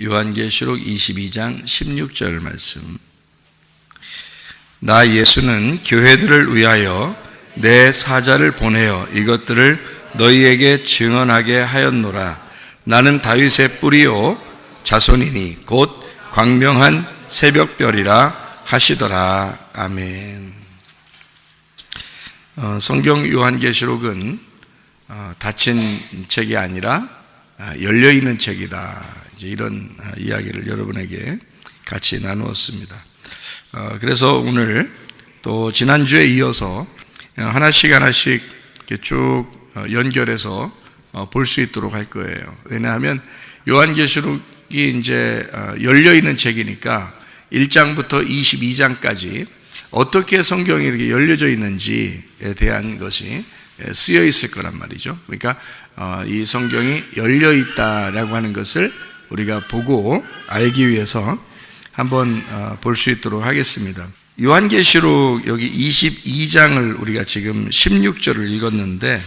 요한계시록 22장 16절 말씀. 나 예수는 교회들을 위하여 내 사자를 보내어 이것들을 너희에게 증언하게 하였노라. 나는 다윗의 뿌리요 자손이니 곧 광명한 새벽별이라 하시더라. 아멘. 성경 요한계시록은 닫힌 책이 아니라 열려있는 책이다. 이제 이런 이야기를 여러분에게 같이 나누었습니다. 그래서 오늘 또 지난주에 이어서 하나씩 이렇게 쭉 연결해서 볼 수 있도록 할 거예요. 왜냐하면 요한계시록이 이제 열려있는 책이니까 1장부터 22장까지 어떻게 성경이 이렇게 열려져 있는지에 대한 것이 쓰여 있을 거란 말이죠. 그러니까 이 성경이 열려 있다라고 하는 것을 우리가 보고 알기 위해서 한번 볼 수 있도록 하겠습니다. 요한계시록 여기 22장을 우리가 지금 16절을 읽었는데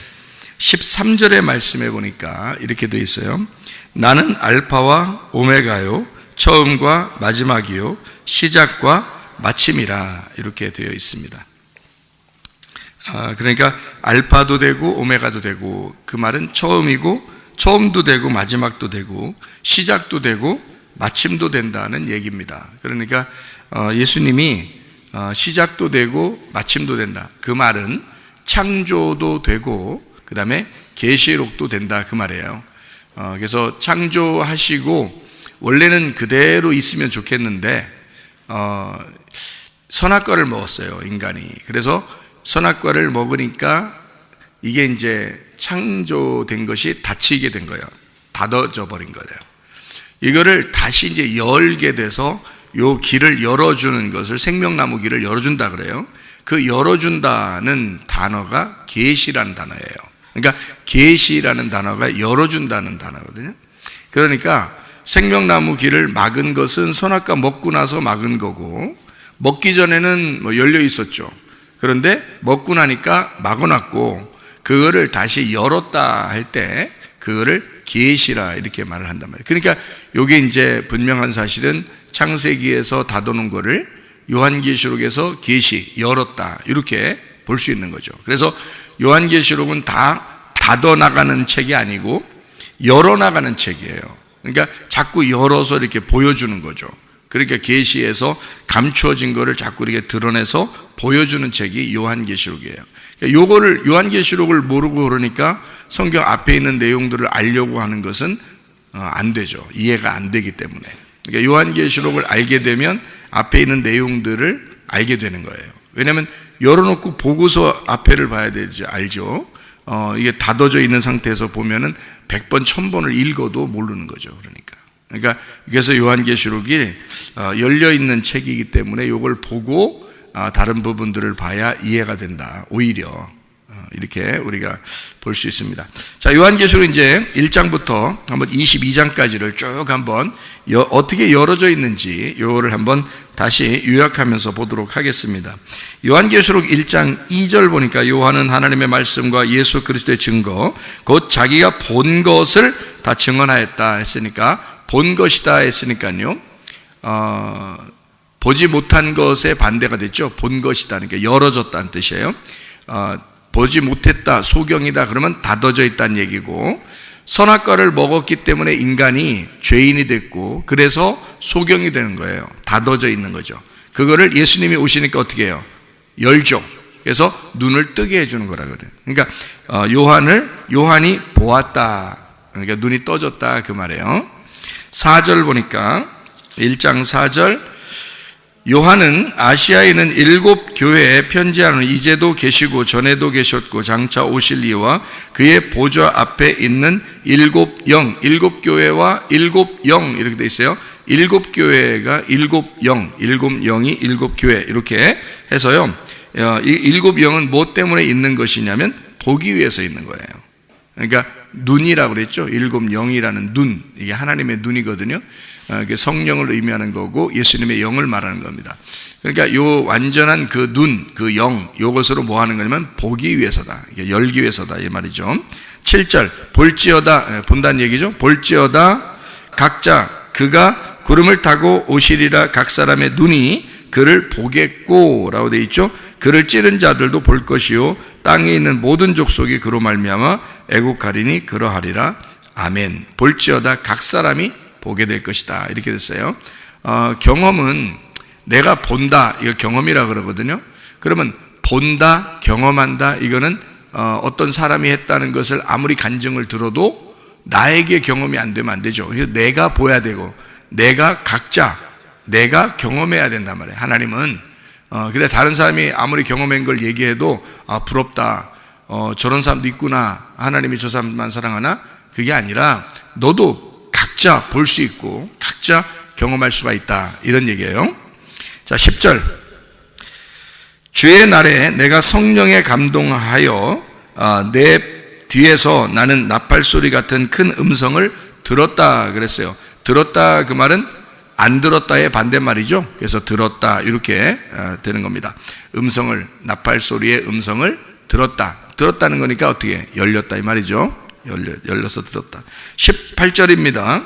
13절의 말씀에 보니까 이렇게 되어 있어요. 나는 알파와 오메가요, 처음과 마지막이요, 시작과 마침이라, 이렇게 되어 있습니다. 그러니까 알파도 되고 오메가도 되고, 그 말은 처음이고 처음도 되고 마지막도 되고 시작도 되고 마침도 된다는 얘기입니다. 그러니까 예수님이 시작도 되고 마침도 된다, 그 말은 창조도 되고 그 다음에 계시록도 된다, 그 말이에요. 그래서 창조하시고 원래는 그대로 있으면 좋겠는데 선악과를 먹었어요, 인간이. 그래서 선악과를 먹으니까 이게 이제 창조된 것이 닫히게 된 거예요. 닫아져 버린 거예요. 이거를 다시 이제 열게 돼서 요 길을 열어주는 것을, 생명나무 길을 열어준다 그래요. 그 열어준다는 단어가 계시라는 단어예요. 그러니까 계시라는 단어가 열어준다는 단어거든요. 그러니까 생명나무 길을 막은 것은 선악과 먹고 나서 막은 거고, 먹기 전에는 뭐 열려 있었죠. 그런데 먹고 나니까 막아놨고, 그거를 다시 열었다 할 때 그거를 계시라 이렇게 말을 한단 말이에요. 그러니까 이게 이제 분명한 사실은 창세기에서 닫아놓은 거를 요한계시록에서 계시, 열었다, 이렇게 볼 수 있는 거죠. 그래서 요한계시록은 다 닫아나가는 책이 아니고 열어나가는 책이에요. 그러니까 자꾸 열어서 이렇게 보여주는 거죠. 그러니까 계시에서 감추어진 거를 자꾸 이렇게 드러내서 보여주는 책이 요한계시록이에요. 그러니까 요거를, 요한계시록을 모르고 그러니까 성경 앞에 있는 내용들을 알려고 하는 것은 안 되죠. 이해가 안 되기 때문에. 그러니까 요한계시록을 알게 되면 앞에 있는 내용들을 알게 되는 거예요. 왜냐하면 열어놓고 보고서 앞에를 봐야 되지, 알죠. 이게 닫아져 있는 상태에서 보면은 100번, 1000번을 읽어도 모르는 거죠. 그러니까 그래서 요한계시록이 열려있는 책이기 때문에 이걸 보고 다른 부분들을 봐야 이해가 된다, 오히려 이렇게 우리가 볼 수 있습니다. 자, 요한계시록 이제 1장부터 한번 22장까지를 쭉 한번 어떻게 열어져 있는지 요거를 한번 다시 요약하면서 보도록 하겠습니다. 요한계시록 1장 2절 보니까 요한은 하나님의 말씀과 예수 그리스도의 증거, 곧 자기가 본 것을 다 증언하였다 했으니까, 본 것이다 했으니까요, 보지 못한 것의 반대가 됐죠. 본 것이다, 그러니까 열어졌다는 뜻이에요. 보지 못했다, 소경이다 그러면 닫아져 있다는 얘기고, 선악과를 먹었기 때문에 인간이 죄인이 됐고 그래서 소경이 되는 거예요. 닫아져 있는 거죠. 그거를 예수님이 오시니까 어떻게 해요? 열죠. 그래서 눈을 뜨게 해주는 거라 그래요. 그러니까 요한이 보았다, 그러니까 눈이 떠졌다, 그 말이에요. 4절 보니까 1장 4절, 요한은 아시아에 있는 7 교회에 편지하는, 이제도 계시고 전에도 계셨고 장차 오실 이와 그의 보좌 앞에 있는 7 영, 7 교회와 7 영 이렇게 돼 있어요. 7 교회가 7 영, 7 영이 7 교회, 이렇게 해서요. 이 7 영은 뭐 때문에 있는 것이냐면 보기 위해서 있는 거예요. 그러니까 눈이라고 그랬죠. 7 영이라는 눈, 이게 하나님의 눈이거든요. 성령을 의미하는 거고 예수님의 영을 말하는 겁니다. 그러니까 요 완전한 그 눈, 그 영, 요것으로 뭐 하는 거냐면 보기 위해서다, 열기 위해서다, 이 말이죠. 7절, 볼지어다, 본다는 얘기죠. 볼지어다 각자 그가 구름을 타고 오시리라. 각 사람의 눈이 그를 보겠고 라고 되어 있죠. 그를 찌른 자들도 볼 것이요 땅에 있는 모든 족속이 그로 말미암아 애곡하리니 그러하리라. 아멘. 볼지어다 각 사람이 보게 될 것이다. 이렇게 됐어요. 경험은 내가 본다, 이거 경험이라 그러거든요. 그러면 본다, 경험한다, 이거는 어떤 사람이 했다는 것을 아무리 간증을 들어도 나에게 경험이 안 되면 안 되죠. 그래서 내가 보야 되고 내가 경험해야 된단 말이에요. 하나님은 그래 다른 사람이 아무리 경험한 걸 얘기해도 부럽다, 저런 사람도 있구나, 하나님이 저 사람만 사랑하나, 그게 아니라 너도 각자 볼 수 있고 각자 경험할 수가 있다, 이런 얘기예요. 자, 10절. 주의 날에 내가 성령에 감동하여 내 뒤에서 나는 나팔 소리 같은 큰 음성을 들었다 그랬어요. 들었다, 그 말은 안 들었다의 반대말이죠. 그래서 들었다, 이렇게 되는 겁니다. 음성을, 나팔 소리의 음성을 들었다는 거니까 어떻게 열렸다 이 말이죠. 열려서 들었다. 18절입니다.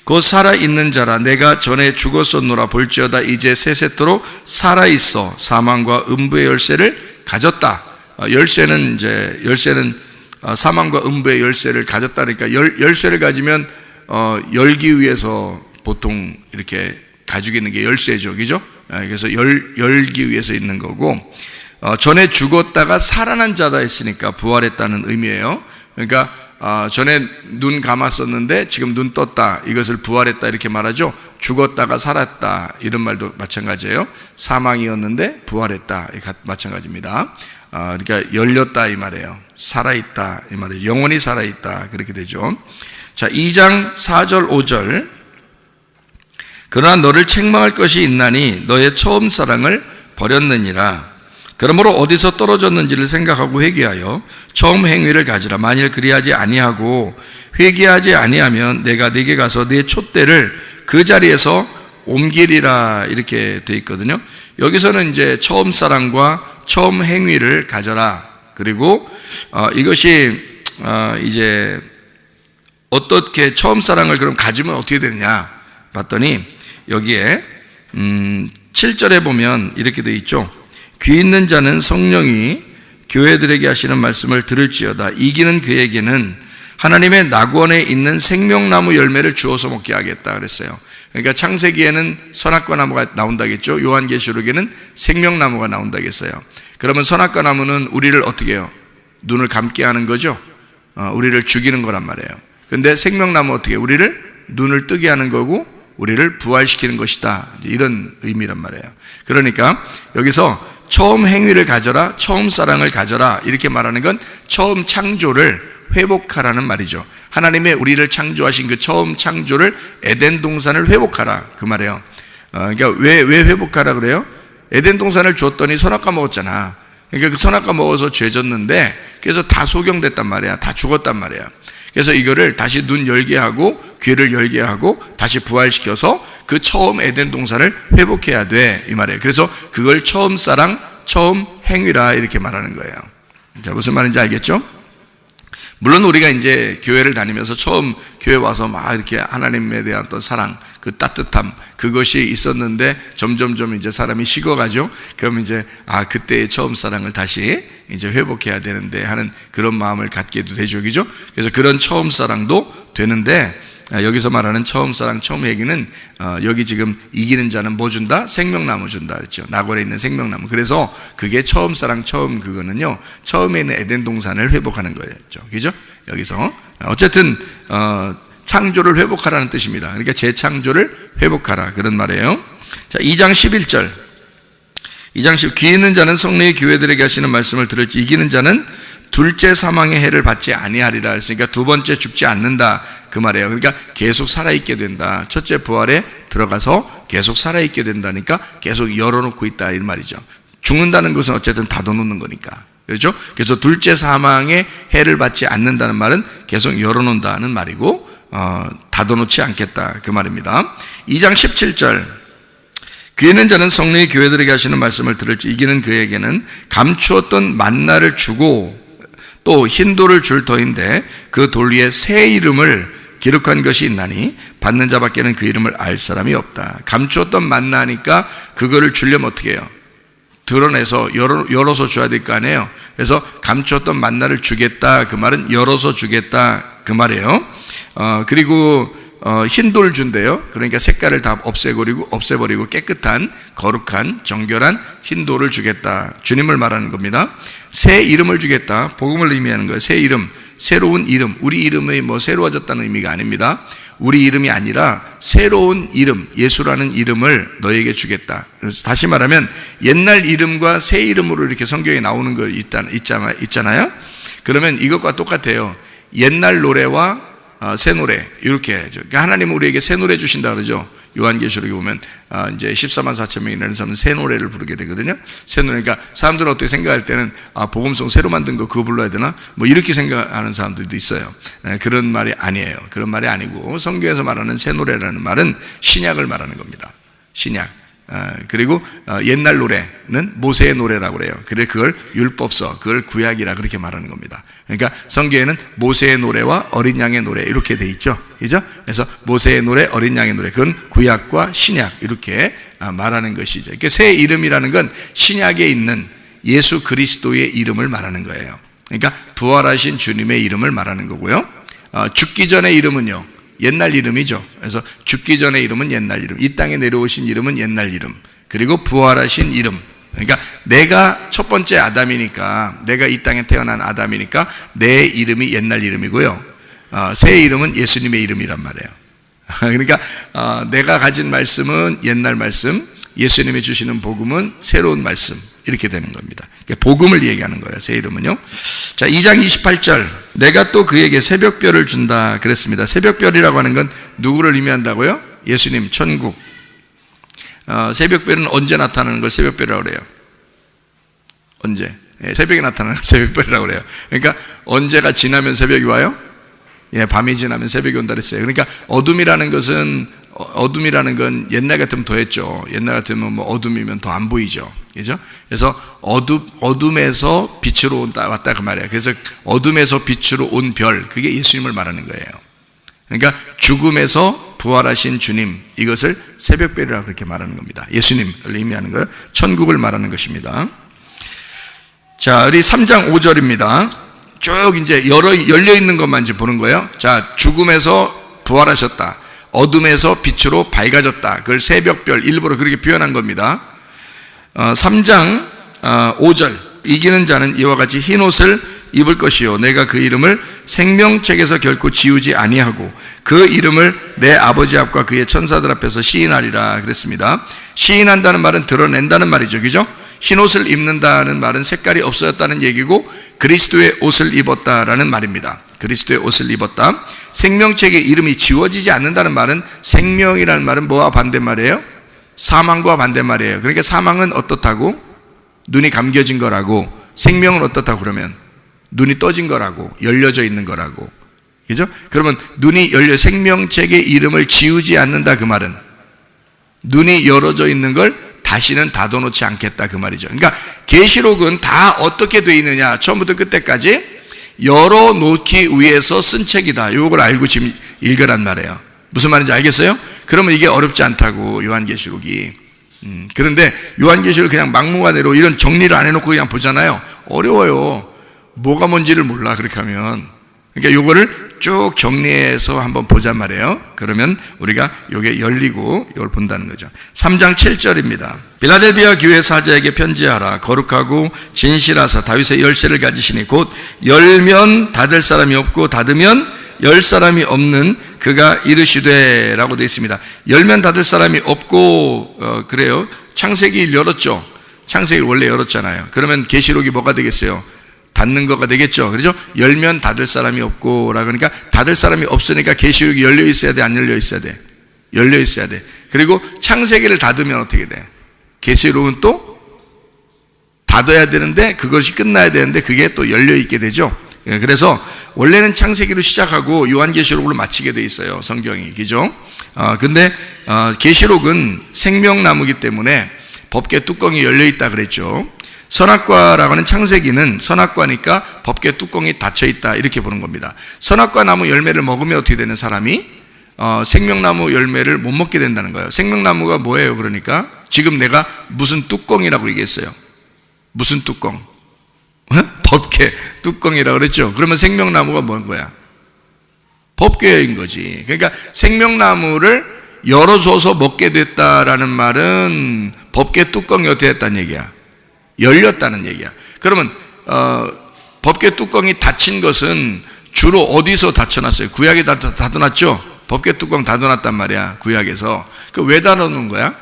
곧 살아있는 자라 내가 전에 죽었었노라. 볼지어다 이제 세세토록 살아있어 사망과 음부의 열쇠를 가졌다. 열쇠는 사망과 음부의 열쇠를 가졌다니까, 열쇠를 가지면 열기 위해서 보통 이렇게 가지고 있는 게 열쇠죠, 그죠? 그래서 열기 위해서 있는 거고, 전에 죽었다가 살아난 자다 했으니까 부활했다는 의미예요. 그러니까 전에 눈 감았었는데 지금 눈 떴다, 이것을 부활했다 이렇게 말하죠. 죽었다가 살았다, 이런 말도 마찬가지예요. 사망이었는데 부활했다, 마찬가지입니다. 그러니까 열렸다 이 말이에요. 살아있다 이 말이에요. 영원히 살아있다, 그렇게 되죠. 자, 2장 4절 5절. 그러나 너를 책망할 것이 있나니 너의 처음 사랑을 버렸느니라. 그러므로 어디서 떨어졌는지를 생각하고 회개하여 처음 행위를 가지라. 만일 그리하지 아니하고 회개하지 아니하면 내가 네게 가서 네 촛대를 그 자리에서 옮기리라, 이렇게 돼 있거든요. 여기서는 이제 처음 사랑과 처음 행위를 가져라. 그리고 이것이 이제 어떻게 처음 사랑을 그럼 가지면 어떻게 되느냐 봤더니 여기에 7절에 보면 이렇게 돼 있죠. 귀 있는 자는 성령이 교회들에게 하시는 말씀을 들을지어다. 이기는 그에게는 하나님의 낙원에 있는 생명나무 열매를 주어서 먹게 하겠다 그랬어요. 그러니까 창세기에는 선악과 나무가 나온다겠죠. 요한계시록에는 생명나무가 나온다겠어요. 그러면 선악과 나무는 우리를 어떻게 해요? 눈을 감게 하는 거죠. 우리를 죽이는 거란 말이에요. 근데 생명나무 어떻게 해요? 우리를 눈을 뜨게 하는 거고 우리를 부활시키는 것이다, 이런 의미란 말이에요. 그러니까 여기서 처음 행위를 가져라, 처음 사랑을 가져라, 이렇게 말하는 건 처음 창조를 회복하라는 말이죠. 하나님의 우리를 창조하신 그 처음 창조를, 에덴 동산을 회복하라, 그 말이에요. 그러니까 왜 회복하라 그래요? 에덴 동산을 줬더니 선악과 먹었잖아. 그러니까 그 선악과 먹어서 죄졌는데, 그래서 다 소경됐단 말이야. 다 죽었단 말이야. 그래서 이거를 다시 눈 열게 하고 귀를 열게 하고 다시 부활시켜서 그 처음 에덴 동산을 회복해야 돼, 이 말이에요. 그래서 그걸 처음 사랑, 처음 행위라, 이렇게 말하는 거예요. 자, 무슨 말인지 알겠죠? 물론 우리가 이제 교회를 다니면서 처음 교회 와서 막 이렇게 하나님에 대한 어떤 사랑, 그 따뜻함, 그것이 있었는데 점점점 이제 사람이 식어가죠. 그럼 이제 그때의 처음 사랑을 다시 이제 회복해야 되는데 하는 그런 마음을 갖게도 되죠, 그죠? 그래서 그런 처음 사랑도 되는데, 여기서 말하는 처음 사랑, 처음 얘기는 여기 지금 이기는 자는 뭐 준다? 생명나무 준다 그랬죠. 낙원에 있는 생명나무. 그래서 그게 처음 사랑, 처음 그거는요, 처음에 있는 에덴 동산을 회복하는 거였죠, 그죠? 여기서 어쨌든 창조를 회복하라는 뜻입니다. 그러니까 재창조를 회복하라, 그런 말이에요. 자, 2장 11절. 2장 10, 귀 있는 자는 성령이 교회들에게 하시는 말씀을 들을지, 이기는 자는 둘째 사망의 해를 받지 아니하리라 했으니까 두 번째 죽지 않는다, 그 말이에요. 그러니까 계속 살아있게 된다. 첫째 부활에 들어가서 계속 살아있게 된다니까 계속 열어놓고 있다, 이 말이죠. 죽는다는 것은 어쨌든 닫아놓는 거니까, 그렇죠? 그래서 둘째 사망의 해를 받지 않는다는 말은 계속 열어놓는다는 말이고, 닫아놓지 않겠다, 그 말입니다. 2장 17절. 귀 있는 자는 성령이 교회들에게 하시는 말씀을 들을지, 이기는 그에게는 감추었던 만나를 주고 또 흰 돌을 줄 터인데 그 돌 위에 새 이름을 기록한 것이 있나니 받는 자밖에는 그 이름을 알 사람이 없다. 감추었던 만나니까 그거를 주려면 어떻게 해요? 드러내서 열어서 줘야 될 거 아니에요. 그래서 감추었던 만나를 주겠다, 그 말은 열어서 주겠다 그 말이에요. 그리고 흰 돌 준대요. 그러니까 색깔을 다 없애버리고 깨끗한 거룩한 정결한 흰 돌을 주겠다. 주님을 말하는 겁니다. 새 이름을 주겠다. 복음을 의미하는 거예요. 새 이름, 새로운 이름. 우리 이름이 뭐 새로워졌다는 의미가 아닙니다. 우리 이름이 아니라 새로운 이름, 예수라는 이름을 너에게 주겠다. 그래서 다시 말하면 옛날 이름과 새 이름으로 이렇게 성경에 나오는 거 있잖아요. 그러면 이것과 똑같아요. 옛날 노래와 새 노래, 이렇게. 그러니까 하나님은 우리에게 새 노래 주신다 그러죠. 요한계시록에 보면 이제 14만 4천 명이라는 사람은 새 노래를 부르게 되거든요. 새 노래. 그러니까 사람들은 어떻게 생각할 때는 복음송 새로 만든 거 그거 불러야 되나? 뭐 이렇게 생각하는 사람들도 있어요. 그런 말이 아니에요. 그런 말이 아니고 성경에서 말하는 새 노래라는 말은 신약을 말하는 겁니다. 신약. 그리고 옛날 노래는 모세의 노래라고 그래요. 그래 그걸 율법서, 그걸 구약이라 그렇게 말하는 겁니다. 그러니까 성경에는 모세의 노래와 어린 양의 노래 이렇게 돼 있죠, 그죠? 그래서 모세의 노래, 어린 양의 노래, 그건 구약과 신약 이렇게 말하는 것이죠. 그러니까 새 이름이라는 건 신약에 있는 예수 그리스도의 이름을 말하는 거예요. 그러니까 부활하신 주님의 이름을 말하는 거고요. 죽기 전의 이름은요, 옛날 이름이죠. 그래서 죽기 전의 이름은 옛날 이름, 이 땅에 내려오신 이름은 옛날 이름, 그리고 부활하신 이름. 그러니까 내가 첫 번째 아담이니까, 내가 이 땅에 태어난 아담이니까 내 이름이 옛날 이름이고요. 새 이름은 예수님의 이름이란 말이에요. 그러니까 내가 가진 말씀은 옛날 말씀, 예수님이 주시는 복음은 새로운 말씀, 이렇게 되는 겁니다. 복음을 얘기하는 거예요, 새 이름은요. 자, 2장 28절. 내가 또 그에게 새벽별을 준다 그랬습니다. 새벽별이라고 하는 건 누구를 의미한다고요? 예수님, 천국. 새벽별은 언제 나타나는 걸 새벽별이라고 그래요? 언제? 새벽에 나타나는 새벽별이라고 그래요. 그러니까 언제가 지나면 새벽이 와요? 밤이 지나면 새벽이 온다 그랬어요. 그러니까 어둠이라는 건 옛날 같으면 더했죠. 옛날 같으면 뭐 어둠이면 더 안 보이죠, 그죠? 그래서 어둠에서 빛으로 왔다 그 말이에요. 그래서 어둠에서 빛으로 온 별, 그게 예수님을 말하는 거예요. 그러니까 죽음에서 부활하신 주님, 이것을 새벽별이라고 그렇게 말하는 겁니다. 예수님을 의미하는 거예요. 천국을 말하는 것입니다. 자, 우리 3장 5절입니다. 쭉 이제 열려 있는 것만 이제 보는 거예요. 자, 죽음에서 부활하셨다. 어둠에서 빛으로 밝아졌다. 그걸 새벽별, 일부러 그렇게 표현한 겁니다. 3장 5절. 이기는 자는 이와 같이 흰 옷을 입을 것이요, 내가 그 이름을 생명책에서 결코 지우지 아니하고 그 이름을 내 아버지 앞과 그의 천사들 앞에서 시인하리라 그랬습니다. 시인한다는 말은 드러낸다는 말이죠, 그죠? 흰 옷을 입는다는 말은 색깔이 없어졌다는 얘기고, 그리스도의 옷을 입었다라는 말입니다. 그리스도의 옷을 입었다. 생명책의 이름이 지워지지 않는다는 말은, 생명이라는 말은 뭐와 반대말이에요? 사망과 반대말이에요. 그러니까 사망은 어떻다고? 눈이 감겨진 거라고. 생명은 어떻다고 그러면? 눈이 떠진 거라고, 열려져 있는 거라고, 그죠? 그러면 눈이 생명책의 이름을 지우지 않는다 그 말은 눈이 열어져 있는 걸 다시는 닫아놓지 않겠다 그 말이죠. 그러니까 계시록은 다 어떻게 돼 있느냐, 처음부터 끝까지 열어놓기 위해서 쓴 책이다. 이걸 알고 지금 읽으란 말이에요. 무슨 말인지 알겠어요? 그러면 이게 어렵지 않다고, 요한계시록이. 그런데 요한계시록을 그냥 막무가내로 이런 정리를 안 해놓고 그냥 보잖아요. 어려워요. 뭐가 뭔지를 몰라, 그렇게 하면. 그러니까 요거를 쭉 정리해서 한번 보잔 말이에요. 그러면 우리가 요게 열리고 이걸 본다는 거죠. 3장 7절입니다. 빌라델비아 교회 사자에게 편지하라. 거룩하고 진실하사 다윗의 열쇠를 가지시니 곧 열면 닫을 사람이 없고 닫으면 열 사람이 없는 그가 이르시되 라고 되어 있습니다. 열면 닫을 사람이 없고 그래요. 창세기를 열었죠. 창세기를 원래 열었잖아요. 그러면 계시록이 뭐가 되겠어요? 닫는 거가 되겠죠. 그렇죠? 열면 닫을 사람이 없고 라 그러니까 닫을 사람이 없으니까 계시록이 열려 있어야 돼, 안 열려 있어야 돼? 열려 있어야 돼. 그리고 창세기를 닫으면 어떻게 돼? 계시록은 또 닫아야 되는데, 그것이 끝나야 되는데 그게 또 열려 있게 되죠. 그래서 원래는 창세기로 시작하고 요한계시록으로 마치게 돼 있어요, 성경이, 그죠? 근데 계시록은 생명나무기 때문에 법궤 뚜껑이 열려 있다 그랬죠. 선악과라고 하는 창세기는 선악과니까 법궤 뚜껑이 닫혀있다 이렇게 보는 겁니다. 선악과 나무 열매를 먹으면 어떻게 되는 사람이 생명나무 열매를 못 먹게 된다는 거예요. 생명나무가 뭐예요? 그러니까 지금 내가 무슨 뚜껑이라고 얘기했어요? 무슨 뚜껑? 법궤 뚜껑이라고 그랬죠. 그러면 생명나무가 뭔 거야? 법궤인 거지. 그러니까 생명나무를 열어줘서 먹게 됐다라는 말은 법궤 뚜껑이 어떻게 됐다는 얘기야? 열렸다는 얘기야. 그러면 법궤 뚜껑이 닫힌 것은 주로 어디서 닫혀놨어요? 구약에 닫아놨죠? 법궤 뚜껑 닫아놨단 말이야. 구약에서. 그 왜 닫아놓은 거야?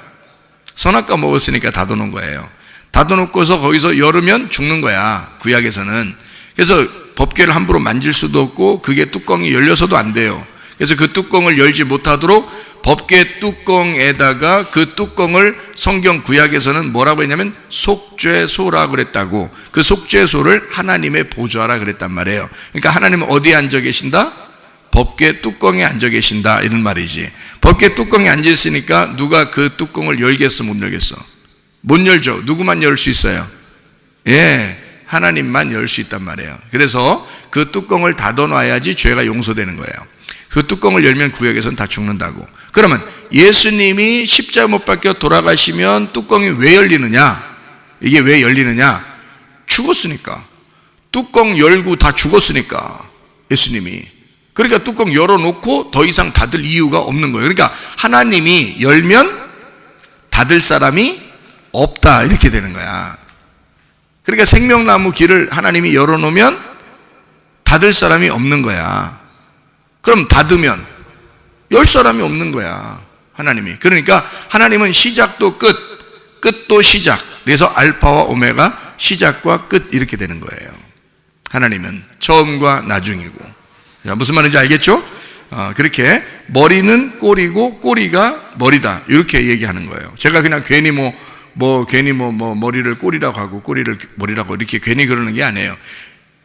선악과 먹었으니까 닫아놓은 거예요. 닫아놓고서 거기서 열으면 죽는 거야. 구약에서는. 그래서 법궤를 함부로 만질 수도 없고 그게 뚜껑이 열려서도 안 돼요. 그래서 그 뚜껑을 열지 못하도록 법궤 뚜껑에다가 그 뚜껑을 성경 구약에서는 뭐라고 했냐면 속죄소라고 그랬다고. 그 속죄소를 하나님의 보좌라 그랬단 말이에요. 그러니까 하나님은 어디에 앉아 계신다? 법궤 뚜껑에 앉아 계신다 이런 말이지. 법궤 뚜껑에 앉아 있으니까 누가 그 뚜껑을 열겠어 못 열겠어? 못 열죠. 누구만 열 수 있어요? 예, 하나님만 열 수 있단 말이에요. 그래서 그 뚜껑을 닫아놔야지 죄가 용서되는 거예요. 그 뚜껑을 열면 구약에서는 다 죽는다고. 그러면 예수님이 십자가 못 박혀 돌아가시면 뚜껑이 왜 열리느냐? 이게 왜 열리느냐? 죽었으니까. 뚜껑 열고 다 죽었으니까 예수님이. 그러니까 뚜껑 열어놓고 더 이상 닫을 이유가 없는 거예요. 그러니까 하나님이 열면 닫을 사람이 없다 이렇게 되는 거야. 그러니까 생명나무 길을 하나님이 열어놓으면 닫을 사람이 없는 거야. 그럼 닫으면 열 사람이 없는 거야. 하나님이. 그러니까 하나님은 시작도 끝, 끝도 시작. 그래서 알파와 오메가, 시작과 끝 이렇게 되는 거예요. 하나님은 처음과 나중이고. 자, 무슨 말인지 알겠죠? 그렇게 머리는 꼬리고 꼬리가 머리다 이렇게 얘기하는 거예요. 제가 그냥 괜히 머리를 꼬리라고 하고 꼬리를 머리라고 이렇게 괜히 그러는 게 아니에요.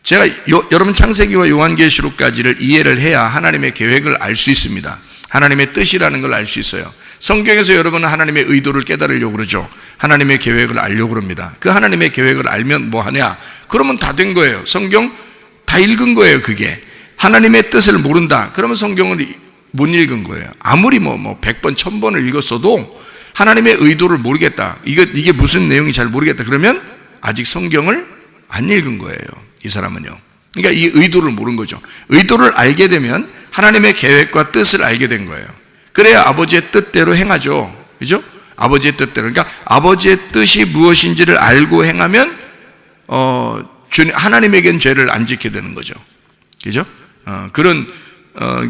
제가 여러분 창세기와 요한계시록까지를 이해를 해야 하나님의 계획을 알 수 있습니다. 하나님의 뜻이라는 걸 알 수 있어요. 성경에서 여러분은 하나님의 의도를 깨달으려고 그러죠. 하나님의 계획을 알려고 그럽니다. 그 하나님의 계획을 알면 뭐 하냐? 그러면 다 된 거예요. 성경 다 읽은 거예요. 그게 하나님의 뜻을 모른다. 그러면 성경을 못 읽은 거예요. 아무리 100번 1000번을 읽었어도 하나님의 의도를 모르겠다. 이게 무슨 내용이 잘 모르겠다. 그러면 아직 성경을 안 읽은 거예요. 이 사람은요. 그러니까 이 의도를 모르는 거죠. 의도를 알게 되면 하나님의 계획과 뜻을 알게 된 거예요. 그래야 아버지의 뜻대로 행하죠. 그죠? 아버지의 뜻대로. 그러니까 아버지의 뜻이 무엇인지를 알고 행하면 하나님에겐 죄를 안 짓게 되는 거죠. 그죠? 그런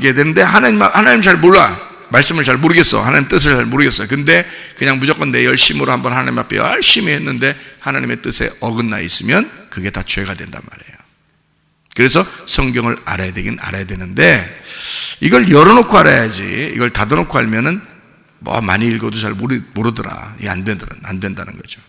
게 되는데 하나님 잘 몰라. 말씀을 잘 모르겠어. 하나님 뜻을 잘 모르겠어. 근데 그냥 무조건 내 열심으로 한번 하나님 앞에 열심히 했는데 하나님의 뜻에 어긋나 있으면 그게 다 죄가 된단 말이에요. 그래서 성경을 알아야 되긴 알아야 되는데 이걸 열어놓고 알아야지. 이걸 닫아놓고 알면은 많이 읽어도 잘 모르더라. 이게 안 된다는 거죠.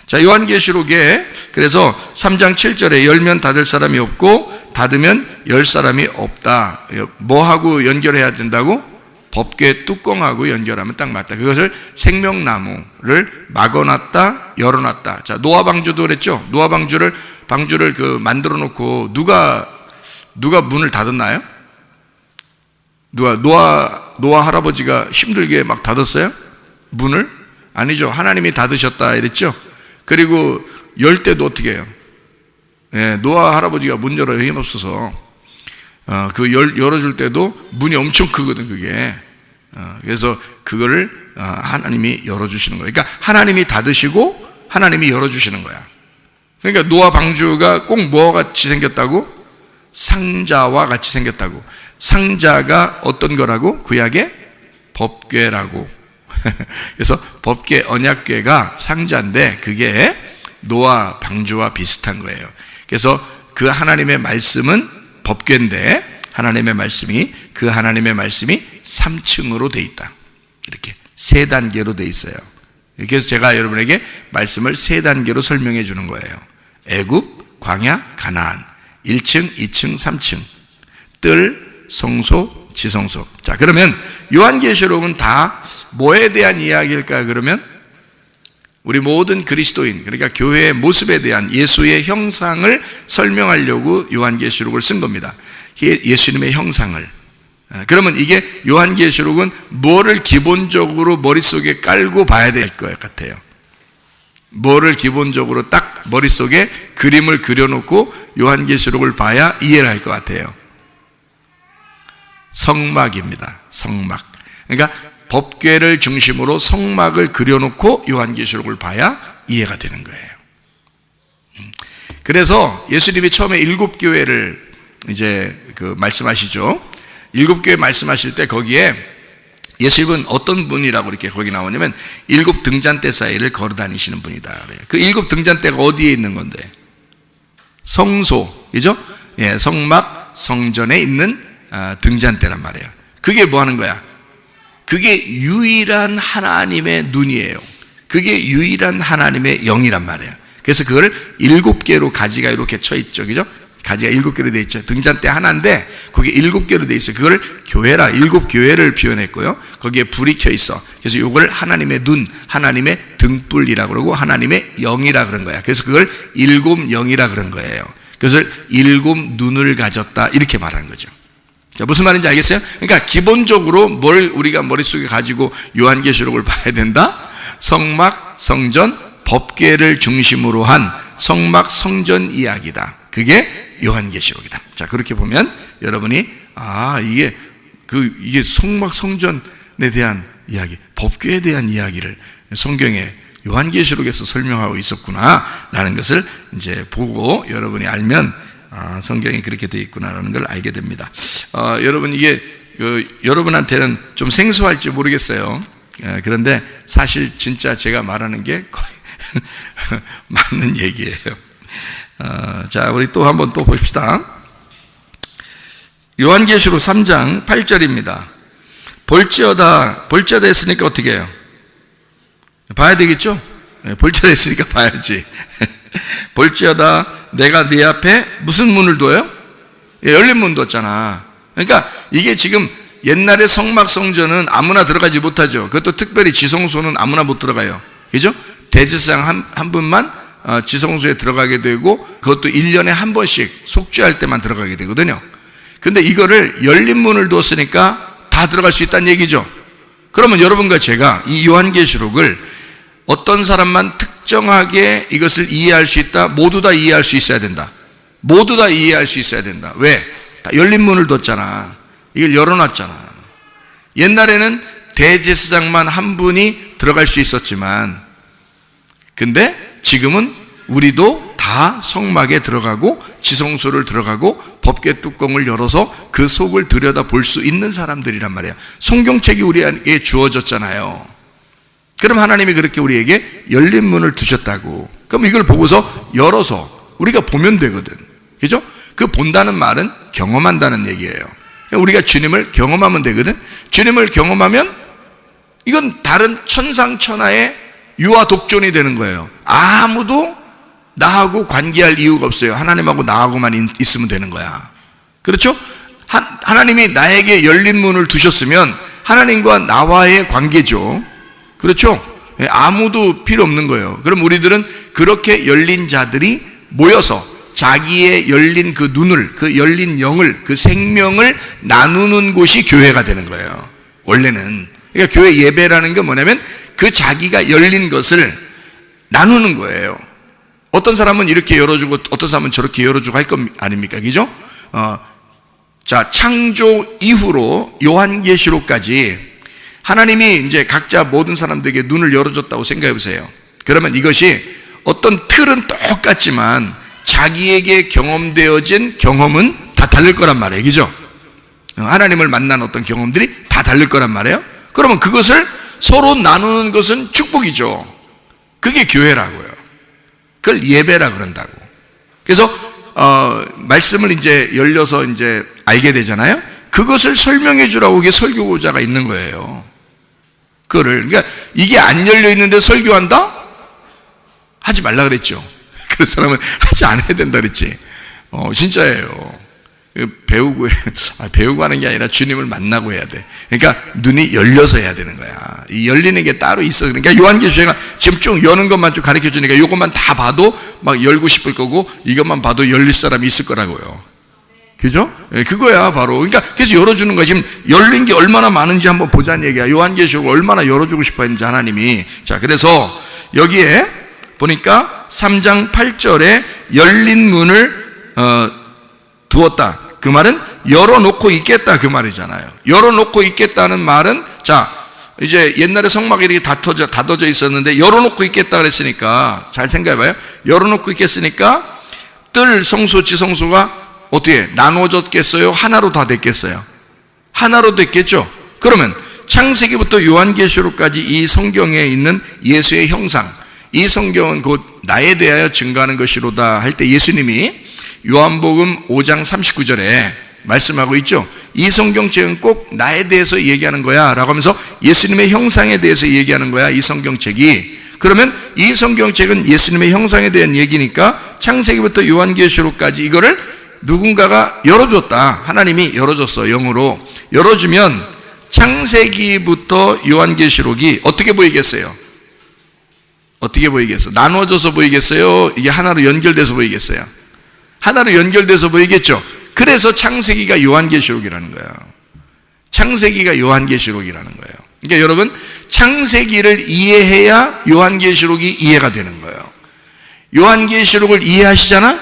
자, 요한계시록에 그래서 3장 7절에 열면 닫을 사람이 없고 닫으면 열 사람이 없다. 뭐하고 연결해야 된다고? 법궤 뚜껑하고 연결하면 딱 맞다. 그것을 생명나무를 막아놨다, 열어놨다. 자, 노아 방주도 그랬죠. 노아 방주를 만들어 놓고 누가 문을 닫았나요? 노아 할아버지가 힘들게 막 닫았어요? 문을? 아니죠. 하나님이 닫으셨다 이랬죠. 그리고 열 때도 어떻게 해요? 예, 노아 할아버지가 문 열어요. 힘없어서. 열어줄 때도 문이 엄청 크거든, 그게. 그래서 그거를 하나님이 열어주시는 거예요. 그러니까 하나님이 닫으시고 하나님이 열어주시는 거야. 그러니까 노아 방주가 꼭 뭐와 같이 생겼다고? 상자와 같이 생겼다고. 상자가 어떤 거라고? 구약의 법궤라고. 그래서 법궤 언약궤가 상자인데 그게 노아 방주와 비슷한 거예요. 그래서 그 하나님의 말씀은 법궤인데 하나님의 말씀이 3층으로 돼 있다. 이렇게 3단계로 돼 있어요. 그래서 제가 여러분에게 말씀을 3단계로 설명해 주는 거예요. 애굽, 광야, 가나안. 1층, 2층, 3층. 뜰, 성소, 지성소. 자, 그러면 요한계시록은 다 뭐에 대한 이야기일까? 그러면 우리 모든 그리스도인, 그러니까 교회의 모습에 대한 예수의 형상을 설명하려고 요한계시록을 쓴 겁니다. 예수님의 형상을. 그러면 이게 요한계시록은 뭐를 기본적으로 머릿속에 깔고 봐야 될 것 같아요? 뭐를 기본적으로 딱 머릿속에 그림을 그려놓고 요한계시록을 봐야 이해를 할 것 같아요? 성막입니다. 성막. 그러니까 법궤를 중심으로 성막을 그려놓고 요한계시록을 봐야 이해가 되는 거예요. 그래서 예수님이 처음에 7교회를 이제 말씀하시죠. 7교회 말씀하실 때 거기에 예수님은 어떤 분이라고 이렇게 거기 나오냐면 7 등잔대 사이를 걸어 다니시는 분이다 그래요. 그 7 등잔대가 어디에 있는 건데? 성소, 그죠? 예, 성막, 성전에 있는 등잔대란 말이에요. 그게 뭐 하는 거야? 그게 유일한 하나님의 눈이에요. 그게 유일한 하나님의 영이란 말이에요. 그래서 그걸 7개로 가지가 이렇게 쳐 있죠. 그죠? 가지가 7개로 되어 있죠. 등잔대 하나인데 거기에 7개로 되어 있어요. 그걸 교회라, 7교회를 표현했고요. 거기에 불이 켜 있어. 그래서 이걸 하나님의 눈, 하나님의 등불이라고 그러고 하나님의 영이라 그런 거야. 그래서 그걸 7 영이라 그런 거예요. 그래서 7 눈을 가졌다 이렇게 말하는 거죠. 자, 무슨 말인지 알겠어요? 그러니까 기본적으로 뭘 우리가 머릿속에 가지고 요한계시록을 봐야 된다? 성막, 성전, 법궤를 중심으로 한 성막, 성전 이야기다. 그게 요한계시록이다. 자, 그렇게 보면 여러분이 이게 성막, 성전에 대한 이야기, 법궤에 대한 이야기를 성경에 요한계시록에서 설명하고 있었구나라는 것을 이제 보고 여러분이 알면 성경이 그렇게 되어 있구나라는 걸 알게 됩니다. 여러분 이게 여러분한테는 좀 생소할지 모르겠어요. 그런데 사실 진짜 제가 말하는 게 거의 맞는 얘기예요. 자, 우리 또 한번 또 봅시다. 요한계시록 3장 8절입니다. 볼지어다 했으니까 어떻게 해요? 봐야 되겠죠? 볼지어다 했으니까 봐야지. 볼지어다 내가 네 앞에 무슨 문을 둬요? 열린 문 뒀잖아. 그러니까 이게 지금 옛날에 성막 성전은 아무나 들어가지 못하죠. 그것도 특별히 지성소는 아무나 못 들어가요. 그죠? 대제사장 한 분만 지성소에 들어가게 되고 그것도 1년에 한 번씩 속죄할 때만 들어가게 되거든요. 근데 이거를 열린 문을 뒀으니까 다 들어갈 수 있다는 얘기죠. 그러면 여러분과 제가 이 요한계시록을 어떤 사람만 특정하게 이것을 이해할 수 있다? 모두 다 이해할 수 있어야 된다. 모두 다 이해할 수 있어야 된다. 왜? 다 열린 문을 뒀잖아. 이걸 열어놨잖아. 옛날에는 대제사장만 한 분이 들어갈 수 있었지만 근데 지금은 우리도 다 성막에 들어가고 지성소를 들어가고 법궤 뚜껑을 열어서 그 속을 들여다 볼 수 있는 사람들이란 말이야. 성경책이 우리에게 주어졌잖아요. 그럼 하나님이 그렇게 우리에게 열린 문을 두셨다고. 그럼 이걸 보고서 열어서 우리가 보면 되거든. 그죠? 그 본다는 말은 경험한다는 얘기예요. 우리가 주님을 경험하면 되거든. 주님을 경험하면 이건 다른 천상천하의 유아 독존이 되는 거예요. 아무도 나하고 관계할 이유가 없어요. 하나님하고 나하고만 있으면 되는 거야. 그렇죠? 하나님이 나에게 열린 문을 두셨으면 하나님과 나와의 관계죠. 그렇죠? 아무도 필요 없는 거예요. 그럼 우리들은 그렇게 열린 자들이 모여서 자기의 열린 그 눈을, 그 열린 영을, 그 생명을 나누는 곳이 교회가 되는 거예요. 원래는. 그러니까 교회 예배라는 게 뭐냐면 그 자기가 열린 것을 나누는 거예요. 어떤 사람은 이렇게 열어주고 어떤 사람은 저렇게 열어주고 할 것 아닙니까? 그죠? 자, 창조 이후로 요한계시록까지 하나님이 이제 각자 모든 사람들에게 눈을 열어줬다고 생각해 보세요. 그러면 이것이 어떤 틀은 똑같지만 자기에게 경험되어진 경험은 다 다를 거란 말이에요. 그죠? 하나님을 만난 어떤 경험들이 다 다를 거란 말이에요. 그러면 그것을 서로 나누는 것은 축복이죠. 그게 교회라고요. 그걸 예배라 그런다고. 그래서 말씀을 이제 열려서 이제 알게 되잖아요. 그것을 설명해 주라고 이게 설교자가 있는 거예요. 그러니까 이게 안 열려 있는데 설교한다? 하지 말라 그랬죠. 그런 사람은 하지 않아야 된다 그랬지. 진짜예요. 배우고 하는 게 아니라 주님을 만나고 해야 돼. 그러니까 눈이 열려서 해야 되는 거야. 이 열리는 게 따로 있어. 그러니까 요한계시록에 지금 쭉 여는 것만 좀 가르쳐 주니까 이것만 다 봐도 막 열고 싶을 거고 이것만 봐도 열릴 사람이 있을 거라고요. 그죠? 그거야 바로. 그러니까 그래서 열어주는 거야. 지금 열린 게 얼마나 많은지 한번 보자는 얘기야. 요한계시록을 얼마나 열어주고 싶어 했는지 하나님이. 자, 그래서 여기에 보니까 3장 8절에 열린 문을 두었다. 그 말은 열어놓고 있겠다 그 말이잖아요. 열어놓고 있겠다는 말은, 자, 이제 옛날에 성막이 이렇게 닫아져 있었는데 열어놓고 있겠다 그랬으니까 잘 생각해봐요. 열어놓고 있겠으니까 뜰 성소 지성소가 어떻게 나눠졌겠어요? 하나로 다 됐겠어요? 하나로 됐겠죠? 그러면 창세기부터 요한계시록까지 이 성경에 있는 예수의 형상, 이 성경은 곧 나에 대하여 증거하는 것이로다 할 때 예수님이 요한복음 5장 39절에 말씀하고 있죠. 이 성경책은 꼭 나에 대해서 얘기하는 거야 라고 하면서 예수님의 형상에 대해서 얘기하는 거야, 이 성경책이. 그러면 이 성경책은 예수님의 형상에 대한 얘기니까 창세기부터 요한계시록까지 이거를 누군가가 열어줬다. 하나님이 열어줬어. 영으로 열어주면 창세기부터 요한계시록이 어떻게 보이겠어요? 어떻게 보이겠어요? 나눠져서 보이겠어요? 이게 하나로 연결돼서 보이겠어요? 하나로 연결돼서 보이겠죠? 그래서 창세기가 요한계시록이라는 거예요. 창세기가 요한계시록이라는 거예요. 그러니까 여러분, 창세기를 이해해야 요한계시록이 이해가 되는 거예요. 요한계시록을 이해하시잖아?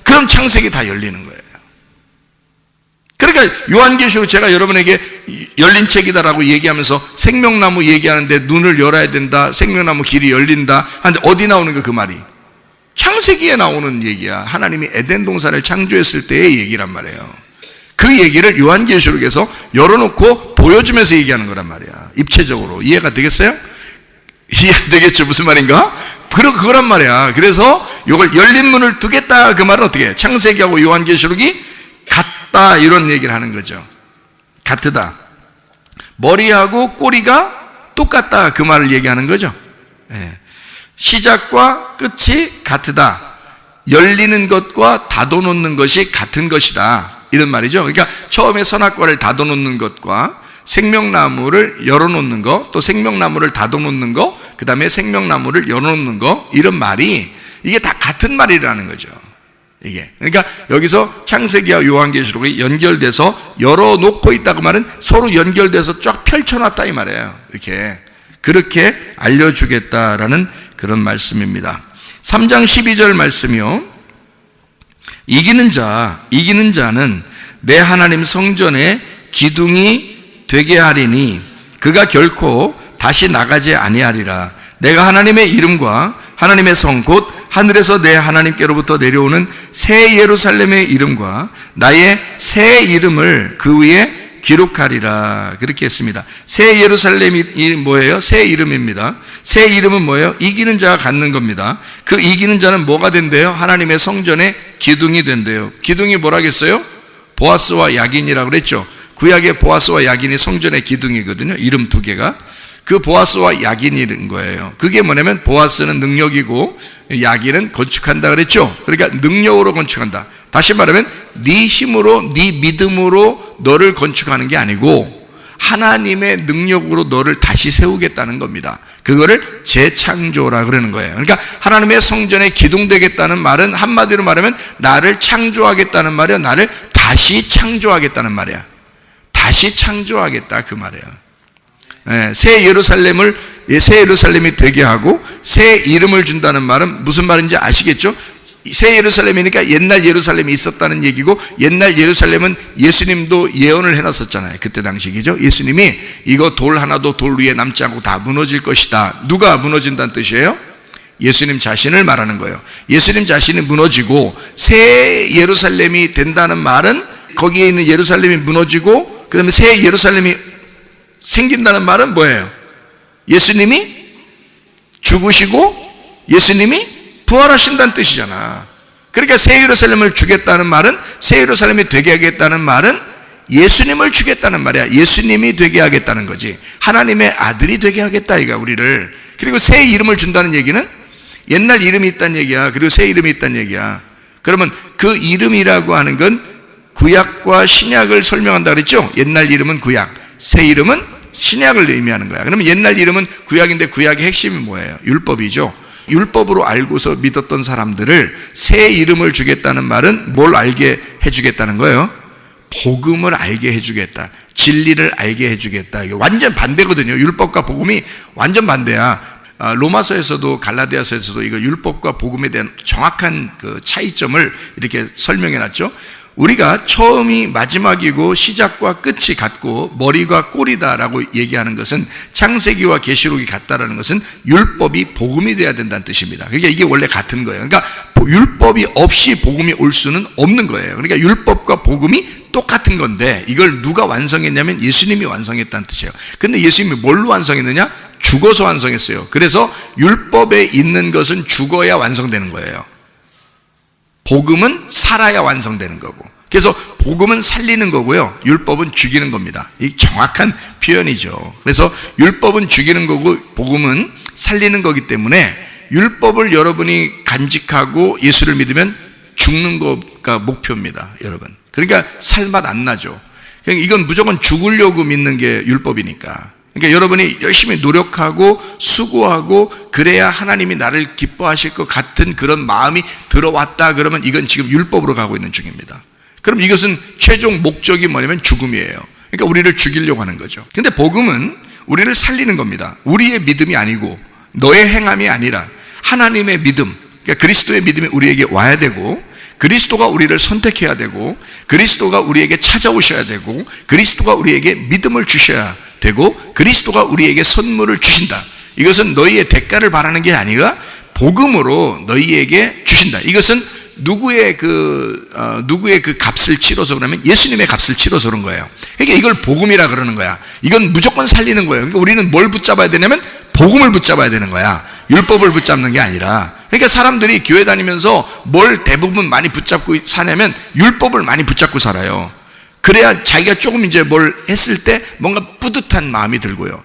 그럼 창세기 다 열리는 거예요. 그러니까 요한계시록 제가 여러분에게 열린 책이다라고 얘기하면서 생명나무 얘기하는데 눈을 열어야 된다, 생명나무 길이 열린다 하는데 어디 나오는 거 그 말이? 창세기에 나오는 얘기야. 하나님이 에덴 동산을 창조했을 때의 얘기란 말이에요. 그 얘기를 요한계시록에서 열어놓고 보여주면서 얘기하는 거란 말이야. 입체적으로. 이해가 되겠어요? 이해가 되겠죠? 무슨 말인가? 그거란 말이야. 그래서 이걸 열린 문을 두겠다 그 말은 어떻게 해? 창세기하고 요한계시록이 같다 이런 얘기를 하는 거죠. 같다. 머리하고 꼬리가 똑같다 그 말을 얘기하는 거죠. 예. 시작과 끝이 같다. 열리는 것과 닫아놓는 것이 같은 것이다 이런 말이죠. 그러니까 처음에 선악과를 닫아놓는 것과 생명나무를 열어놓는 것, 또 생명나무를 닫아놓는 것, 그 다음에 생명나무를 열어놓는 것, 이런 말이 이게 다 같은 말이라는 거죠. 이게. 그러니까 여기서 창세기와 요한계시록이 연결돼서 열어놓고 있다고 말은 서로 연결돼서 쫙 펼쳐놨다 이 말이에요. 이렇게. 그렇게 알려주겠다라는 그런 말씀입니다. 3장 12절 말씀이요. 이기는 자는 내 하나님 성전에 기둥이 되게 하리니 그가 결코 다시 나가지 아니하리라. 내가 하나님의 이름과 하나님의 성 곧 하늘에서 내 하나님께로부터 내려오는 새 예루살렘의 이름과 나의 새 이름을 그 위에 기록하리라. 그렇게 했습니다. 새 예루살렘이 뭐예요? 새 이름입니다. 새 이름은 뭐예요? 이기는 자가 갖는 겁니다. 그 이기는 자는 뭐가 된대요? 하나님의 성전에 기둥이 된대요. 기둥이 뭐라겠어요? 보아스와 야긴이라고 그랬죠. 구약의 보아스와 야긴이 성전의 기둥이거든요. 이름 두 개가. 그 보아스와 야긴인 거예요. 그게 뭐냐면 보아스는 능력이고 야긴은 건축한다 그랬죠. 그러니까 능력으로 건축한다. 다시 말하면 네 힘으로 네 믿음으로 너를 건축하는 게 아니고 하나님의 능력으로 너를 다시 세우겠다는 겁니다. 그거를 재창조라 그러는 거예요. 그러니까 하나님의 성전에 기둥되겠다는 말은 한마디로 말하면 나를 창조하겠다는 말이야. 나를 다시 창조하겠다는 말이야. 다시 창조하겠다 그 말이에요. 새 예루살렘이 되게 하고 새 이름을 준다는 말은 무슨 말인지 아시겠죠? 새 예루살렘이니까 옛날 예루살렘이 있었다는 얘기고 옛날 예루살렘은 예수님도 예언을 해놨었잖아요. 그때 당시이죠. 예수님이 이거 돌 하나도 돌 위에 남지 않고 다 무너질 것이다. 누가 무너진다는 뜻이에요? 예수님 자신을 말하는 거예요. 예수님 자신이 무너지고 새 예루살렘이 된다는 말은 거기에 있는 예루살렘이 무너지고 그 다음에 새 예루살렘이 생긴다는 말은 뭐예요? 예수님이 죽으시고 예수님이 부활하신다는 뜻이잖아. 그러니까 새 예루살렘을 주겠다는 말은 새 예루살렘이 되게 하겠다는 말은 예수님을 주겠다는 말이야. 예수님이 되게 하겠다는 거지. 하나님의 아들이 되게 하겠다 이가 우리를. 그리고 새 이름을 준다는 얘기는 옛날 이름이 있다는 얘기야. 그리고 새 이름이 있다는 얘기야. 그러면 그 이름이라고 하는 건 구약과 신약을 설명한다 그랬죠? 옛날 이름은 구약, 새 이름은 신약을 의미하는 거야. 그러면 옛날 이름은 구약인데 구약의 핵심이 뭐예요? 율법이죠. 율법으로 알고서 믿었던 사람들을 새 이름을 주겠다는 말은 뭘 알게 해주겠다는 거예요? 복음을 알게 해주겠다. 진리를 알게 해주겠다. 이게 완전 반대거든요. 율법과 복음이 완전 반대야. 로마서에서도 갈라디아서에서도 이거 율법과 복음에 대한 정확한 그 차이점을 이렇게 설명해 놨죠. 우리가 처음이 마지막이고 시작과 끝이 같고 머리가 꼬리다라고 얘기하는 것은 창세기와 계시록이 같다라는 것은 율법이 복음이 돼야 된다는 뜻입니다. 그러니까 이게 원래 같은 거예요. 그러니까 율법이 없이 복음이 올 수는 없는 거예요. 그러니까 율법과 복음이 똑같은 건데 이걸 누가 완성했냐면 예수님이 완성했다는 뜻이에요. 근데 예수님이 뭘로 완성했느냐? 죽어서 완성했어요. 그래서 율법에 있는 것은 죽어야 완성되는 거예요. 복음은 살아야 완성되는 거고, 그래서 복음은 살리는 거고요, 율법은 죽이는 겁니다. 이 정확한 표현이죠. 그래서 율법은 죽이는 거고 복음은 살리는 거기 때문에 율법을 여러분이 간직하고 예수를 믿으면 죽는 거가 목표입니다, 여러분. 그러니까 살맛 안 나죠. 그러니까 이건 무조건 죽으려고 믿는 게 율법이니까. 그러니까 여러분이 열심히 노력하고 수고하고 그래야 하나님이 나를 기뻐하실 것 같은 그런 마음이 들어왔다 그러면 이건 지금 율법으로 가고 있는 중입니다. 그럼 이것은 최종 목적이 뭐냐면 죽음이에요. 그러니까 우리를 죽이려고 하는 거죠. 근데 복음은 우리를 살리는 겁니다. 우리의 믿음이 아니고 너의 행함이 아니라 하나님의 믿음, 그러니까 그리스도의 믿음이 우리에게 와야 되고, 그리스도가 우리를 선택해야 되고, 그리스도가 우리에게 찾아오셔야 되고, 그리스도가 우리에게 믿음을 주셔야 되고, 그리스도가 우리에게 선물을 주신다. 이것은 너희의 대가를 바라는 게 아니라 복음으로 너희에게 주신다. 이것은 누구의 그 값을 치러서 그러면 예수님의 값을 치러서 그런 거예요. 그러니까 이걸 복음이라 그러는 거야. 이건 무조건 살리는 거예요. 그러니까 우리는 뭘 붙잡아야 되냐면 복음을 붙잡아야 되는 거야. 율법을 붙잡는 게 아니라. 그러니까 사람들이 교회 다니면서 뭘 대부분 많이 붙잡고 사냐면 율법을 많이 붙잡고 살아요. 그래야 자기가 조금 이제 뭘 했을 때 뭔가 뿌듯한 마음이 들고요.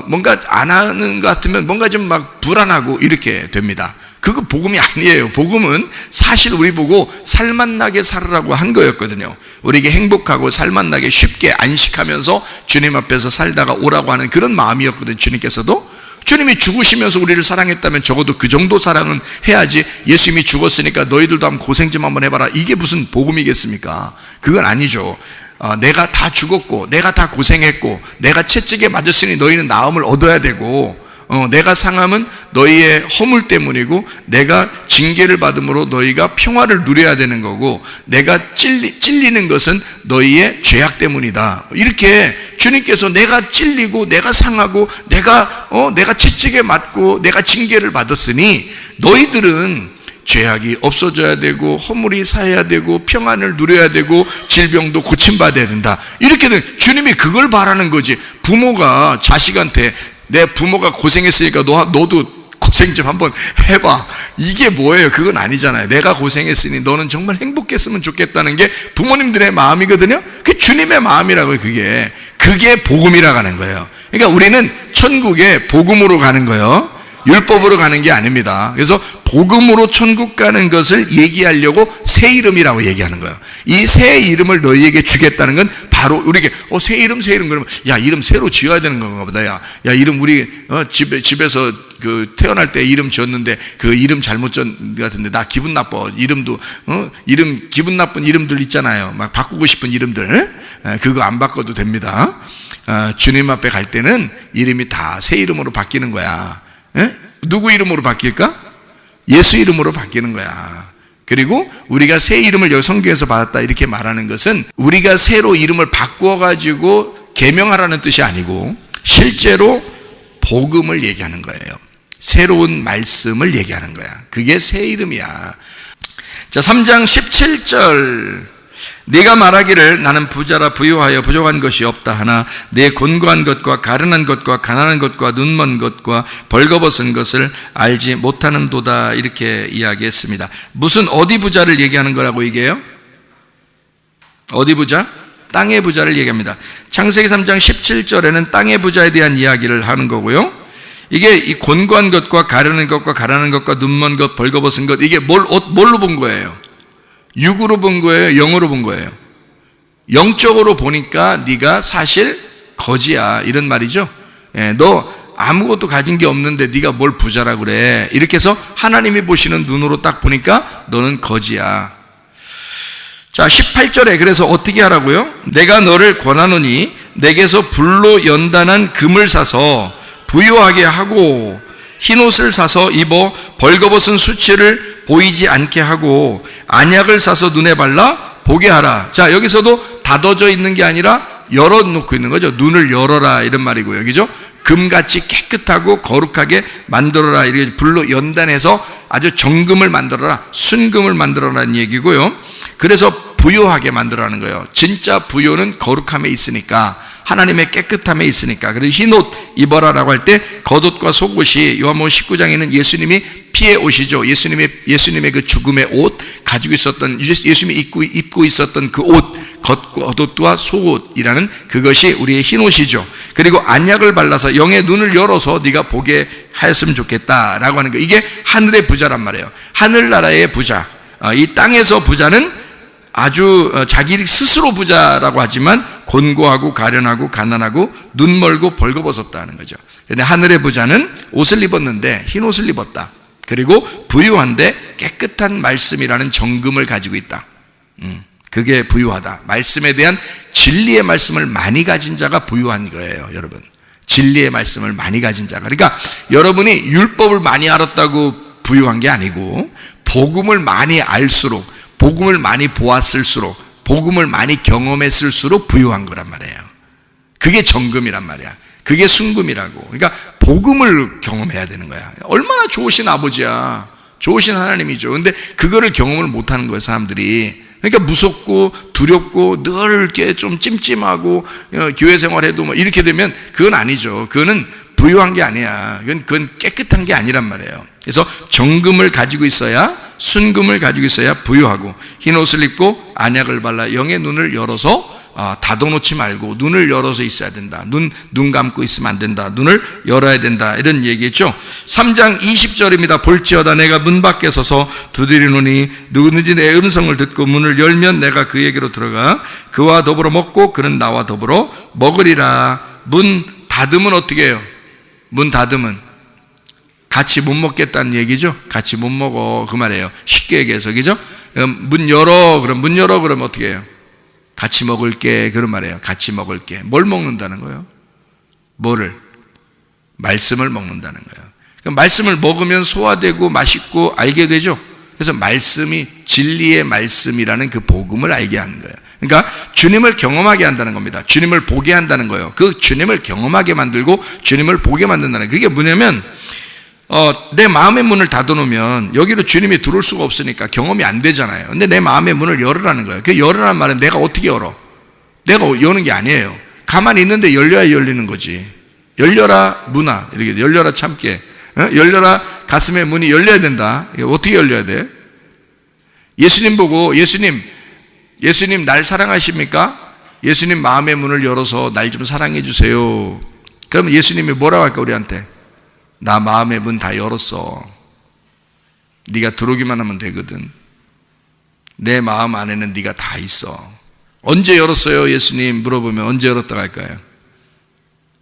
뭔가 안 하는 것 같으면 뭔가 좀 막 불안하고 이렇게 됩니다. 그거 복음이 아니에요. 복음은 사실 우리 보고 살맛나게 살으라고 한 거였거든요. 우리에게 행복하고 살맛나게 쉽게 안식하면서 주님 앞에서 살다가 오라고 하는 그런 마음이었거든요. 주님께서도 주님이 죽으시면서 우리를 사랑했다면 적어도 그 정도 사랑은 해야지, 예수님이 죽었으니까 너희들도 한번 고생 좀 한번 해봐라, 이게 무슨 복음이겠습니까? 그건 아니죠. 내가 다 죽었고 내가 다 고생했고 내가 채찍에 맞았으니 너희는 나음을 얻어야 되고, 내가 상함은 너희의 허물 때문이고 내가 징계를 받음으로 너희가 평화를 누려야 되는 거고, 내가 찔리는 것은 너희의 죄악 때문이다. 이렇게 주님께서 내가 찔리고 내가 상하고 내가 채찍에 맞고 내가 징계를 받았으니 너희들은 죄악이 없어져야 되고 허물이 사해야 되고 평안을 누려야 되고 질병도 고침받아야 된다. 이렇게는 주님이 그걸 바라는 거지. 부모가 자식한테 내 부모가 고생했으니까 너도 고생 좀 한번 해봐, 이게 뭐예요? 그건 아니잖아요. 내가 고생했으니 너는 정말 행복했으면 좋겠다는 게 부모님들의 마음이거든요. 그게 주님의 마음이라고요. 그게 복음이라고 하는 거예요. 그러니까 우리는 천국에 복음으로 가는 거예요. 율법으로 가는 게 아닙니다. 그래서 복음으로 천국 가는 것을 얘기하려고 새 이름이라고 얘기하는 거예요. 이 새 이름을 너희에게 주겠다는 건 바로 우리에게 새 이름 그러면 야, 이름 새로 지어야 되는 건가 보다. 야 이름 우리 집에서 그 태어날 때 이름 지었는데 그 이름 잘못 지은 것 같은데 나 기분 나빠. 이름도 이름 기분 나쁜 이름들 있잖아요. 막 바꾸고 싶은 이름들, 그거 안 바꿔도 됩니다. 주님 앞에 갈 때는 이름이 다 새 이름으로 바뀌는 거야. 누구 이름으로 바뀔까? 예수 이름으로 바뀌는 거야. 그리고 우리가 새 이름을 여기 성경에서 받았다 이렇게 말하는 것은 우리가 새로 이름을 바꿔가지고 계명하라는 뜻이 아니고 실제로 복음을 얘기하는 거예요. 새로운 말씀을 얘기하는 거야. 그게 새 이름이야. 자, 3장 17절. 네가 말하기를 나는 부자라 부유하여 부족한 것이 없다 하나 내 곤고한 것과 가련한 것과 가난한 것과 눈먼 것과 벌거벗은 것을 알지 못하는도다, 이렇게 이야기했습니다. 무슨 어디 부자를 얘기하는 거라고 얘기해요? 어디 부자? 땅의 부자를 얘기합니다. 창세기 3장 17절에는 땅의 부자에 대한 이야기를 하는 거고요. 이게 이 곤고한 것과 가련한 것과 가난한 것과 눈먼 것 벌거벗은 것, 이게 뭘로 본 거예요? 육으로 본 거예요? 영으로 본 거예요? 영적으로 보니까 네가 사실 거지야, 이런 말이죠. 너 아무것도 가진 게 없는데 네가 뭘 부자라 그래. 이렇게 해서 하나님이 보시는 눈으로 딱 보니까 너는 거지야. 자, 18절에 그래서 어떻게 하라고요? 내가 너를 권하노니 내게서 불로 연단한 금을 사서 부유하게 하고 흰옷을 사서 입어 벌거벗은 수치를 보이지 않게 하고 안약을 사서 눈에 발라 보게 하라. 자, 여기서도 닫아져 있는 게 아니라 열어놓고 있는 거죠. 눈을 열어라, 이런 말이고요. 그죠? 금같이 깨끗하고 거룩하게 만들어라. 이렇게 불로 연단해서 아주 정금을 만들어라, 순금을 만들어라는 얘기고요. 그래서 부요하게 만들어라는 거예요. 진짜 부요는 거룩함에 있으니까, 하나님의 깨끗함에 있으니까. 그래서 흰옷 입어라라고 할 때 겉옷과 속옷이 요한복음 19장에는 예수님이 피의 옷이죠. 예수님의 그 죽음의 옷 가지고 있었던, 예수님이 입고 있었던 그 옷, 겉옷과 속옷이라는 그것이 우리의 흰옷이죠. 그리고 안약을 발라서 영의 눈을 열어서 네가 보게 하였으면 좋겠다라고 하는 거. 이게 하늘의 부자란 말이에요. 하늘나라의 부자. 이 땅에서 부자는 아주 자기 스스로 부자라고 하지만 곤고하고 가련하고 가난하고 눈 멀고 벌거벗었다는 거죠. 근데 하늘의 부자는 옷을 입었는데 흰 옷을 입었다. 그리고 부유한데 깨끗한 말씀이라는 정금을 가지고 있다. 그게 부유하다. 말씀에 대한 진리의 말씀을 많이 가진 자가 부유한 거예요, 여러분. 진리의 말씀을 많이 가진 자가. 그러니까 여러분이 율법을 많이 알았다고 부유한 게 아니고, 복음을 많이 알수록, 복음을 많이 보았을수록, 복음을 많이 경험했을수록 부유한 거란 말이에요. 그게 정금이란 말이야. 그게 순금이라고. 그러니까 복음을 경험해야 되는 거야. 얼마나 좋으신 아버지야. 좋으신 하나님이죠. 근데 그거를 경험을 못하는 거예요, 사람들이. 그러니까 무섭고 두렵고 늘 이렇게 좀 찜찜하고 교회 생활해도 뭐 이렇게 되면 그건 아니죠. 그거는 부유한 게 아니야. 그건 깨끗한 게 아니란 말이에요. 그래서 정금을 가지고 있어야, 순금을 가지고 있어야 부유하고, 흰옷을 입고 안약을 발라 영의 눈을 열어서 닫아놓지 말고 눈을 열어서 있어야 된다. 눈 감고 있으면 안 된다. 눈을 열어야 된다. 이런 얘기겠죠. 3장 20절입니다. 볼지어다 내가 문 밖에 서서 두드리노니 누구든지 내 음성을 듣고 문을 열면 내가 그에게로 들어가 그와 더불어 먹고 그는 나와 더불어 먹으리라. 문 닫으면 어떻게 해요? 문 닫으면 같이 못 먹겠다는 얘기죠. 같이 못 먹어, 그 말이에요. 쉽게 얘기해서. 그죠? 문 열어. 그럼 어떻게 해요? 같이 먹을게, 그런 말이에요. 같이 먹을게. 뭘 먹는다는 거예요? 뭐를? 말씀을 먹는다는 거예요. 그럼 말씀을 먹으면 소화되고 맛있고 알게 되죠. 그래서 말씀이 진리의 말씀이라는 그 복음을 알게 하는 거예요. 그러니까 주님을 경험하게 한다는 겁니다. 주님을 보게 한다는 거예요. 그 주님을 경험하게 만들고 주님을 보게 만든다는 거예요. 그게 뭐냐면 내 마음의 문을 닫아놓으면 여기로 주님이 들어올 수가 없으니까 경험이 안 되잖아요. 근데 내 마음의 문을 열으라는 거예요. 그 열으라는 말은 내가 어떻게 열어? 내가 여는 게 아니에요. 가만히 있는데 열려야 열리는 거지. 열려라 문아, 이렇게 열려라 참깨, 열려라 가슴의 문이 열려야 된다. 어떻게 열려야 돼? 예수님 보고 예수님 날 사랑하십니까? 예수님 마음의 문을 열어서 날 좀 사랑해 주세요. 그럼 예수님이 뭐라고 할까 우리한테? 나 마음의 문 다 열었어. 네가 들어오기만 하면 되거든. 내 마음 안에는 네가 다 있어. 언제 열었어요 예수님? 물어보면 언제 열었다고 할까요?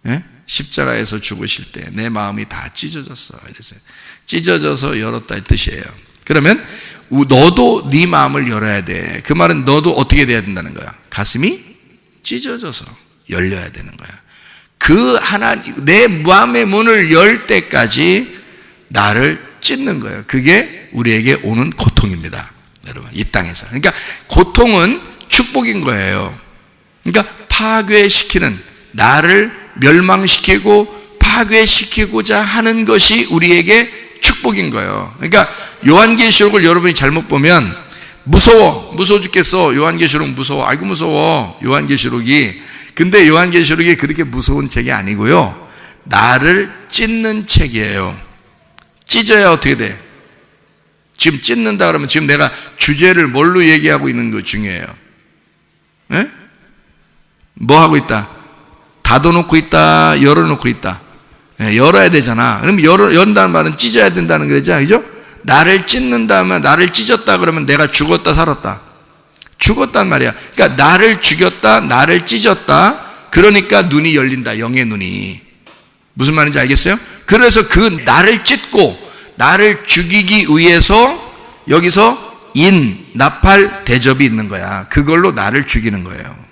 예? 십자가에서 죽으실 때 내 마음이 다 찢어졌어. 이래서 찢어져서 열었다의 뜻이에요. 그러면 너도 네 마음을 열어야 돼. 그 말은 너도 어떻게 돼야 된다는 거야? 가슴이 찢어져서 열려야 되는 거야. 내 마음의 문을 열 때까지 나를 찢는 거예요. 그게 우리에게 오는 고통입니다. 여러분, 이 땅에서. 그러니까 고통은 축복인 거예요. 그러니까 파괴시키는, 나를 멸망시키고 파괴시키고자 하는 것이 우리에게 축복인 거예요. 그러니까 요한계시록을 여러분이 잘못 보면 무서워 죽겠어. 요한계시록 무서워. 아이고 무서워. 요한계시록이. 근데 요한계시록이 그렇게 무서운 책이 아니고요. 나를 찢는 책이에요. 찢어야 어떻게 돼? 지금 찢는다 그러면 지금 내가 주제를 뭘로 얘기하고 있는 거 중요해요. 예? 뭐 하고 있다? 닫아놓고 있다, 열어놓고 있다. 예, 열어야 되잖아. 그럼 연다는 말은 찢어야 된다는 거죠. 그죠? 나를 찢는다면, 나를 찢었다 그러면 내가 죽었다 살았다. 죽었단 말이야. 그러니까 나를 죽였다, 나를 찢었다. 그러니까 눈이 열린다. 영의 눈이. 무슨 말인지 알겠어요? 그래서 그 나를 찢고 나를 죽이기 위해서 여기서 나팔 대접이 있는 거야. 그걸로 나를 죽이는 거예요.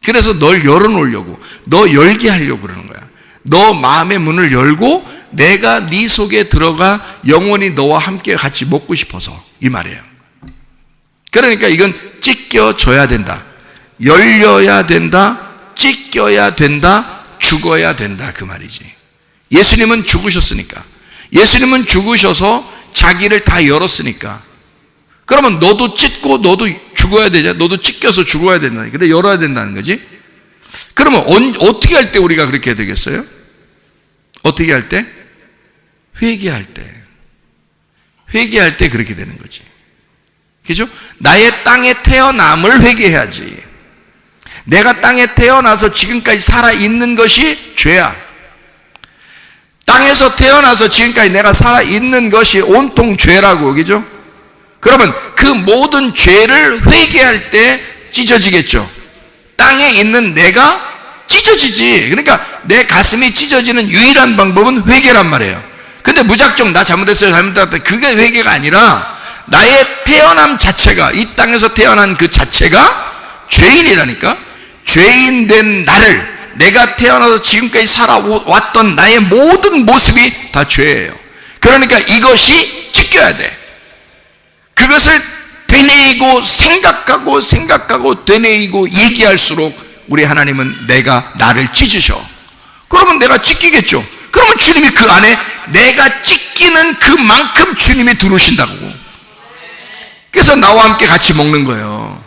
그래서 널 열어놓으려고, 너 열게 하려고 그러는 거야. 너 마음의 문을 열고 내가 네 속에 들어가 영원히 너와 함께 같이 먹고 싶어서, 이 말이에요. 그러니까 이건 찢겨져야 된다, 열려야 된다, 찢겨야 된다, 죽어야 된다, 그 말이지. 예수님은 죽으셨으니까, 예수님은 죽으셔서 자기를 다 열었으니까, 그러면 너도 찢고 너도 죽어야 되잖아. 너도 찢겨서 죽어야 된다. 근데 열어야 된다는 거지. 그러면 어떻게 할 때 우리가 그렇게 되겠어요? 어떻게 할 때? 회개할 때. 회개할 때 그렇게 되는 거지. 그죠? 나의 땅에 태어남을 회개해야지. 내가 땅에 태어나서 지금까지 살아있는 것이 죄야. 땅에서 태어나서 지금까지 내가 살아있는 것이 온통 죄라고, 그죠? 그러면 그 모든 죄를 회개할 때 찢어지겠죠. 땅에 있는 내가 찢어지지. 그러니까 내 가슴이 찢어지는 유일한 방법은 회개란 말이에요. 근데 무작정 나 잘못했어요, 잘못했다, 그게 회개가 아니라 나의 태어남 자체가, 이 땅에서 태어난 그 자체가 죄인이라니까. 죄인 된 나를, 내가 태어나서 지금까지 살아왔던 나의 모든 모습이 다 죄예요. 그러니까 이것이 찢겨야 돼. 그것을 되뇌이고 생각하고 되뇌이고 얘기할수록 우리 하나님은 나를 찢으셔. 그러면 내가 찢기겠죠. 그러면 주님이 그 안에 내가 찢기는 그만큼 주님이 들어오신다고. 그래서 나와 함께 같이 먹는 거예요.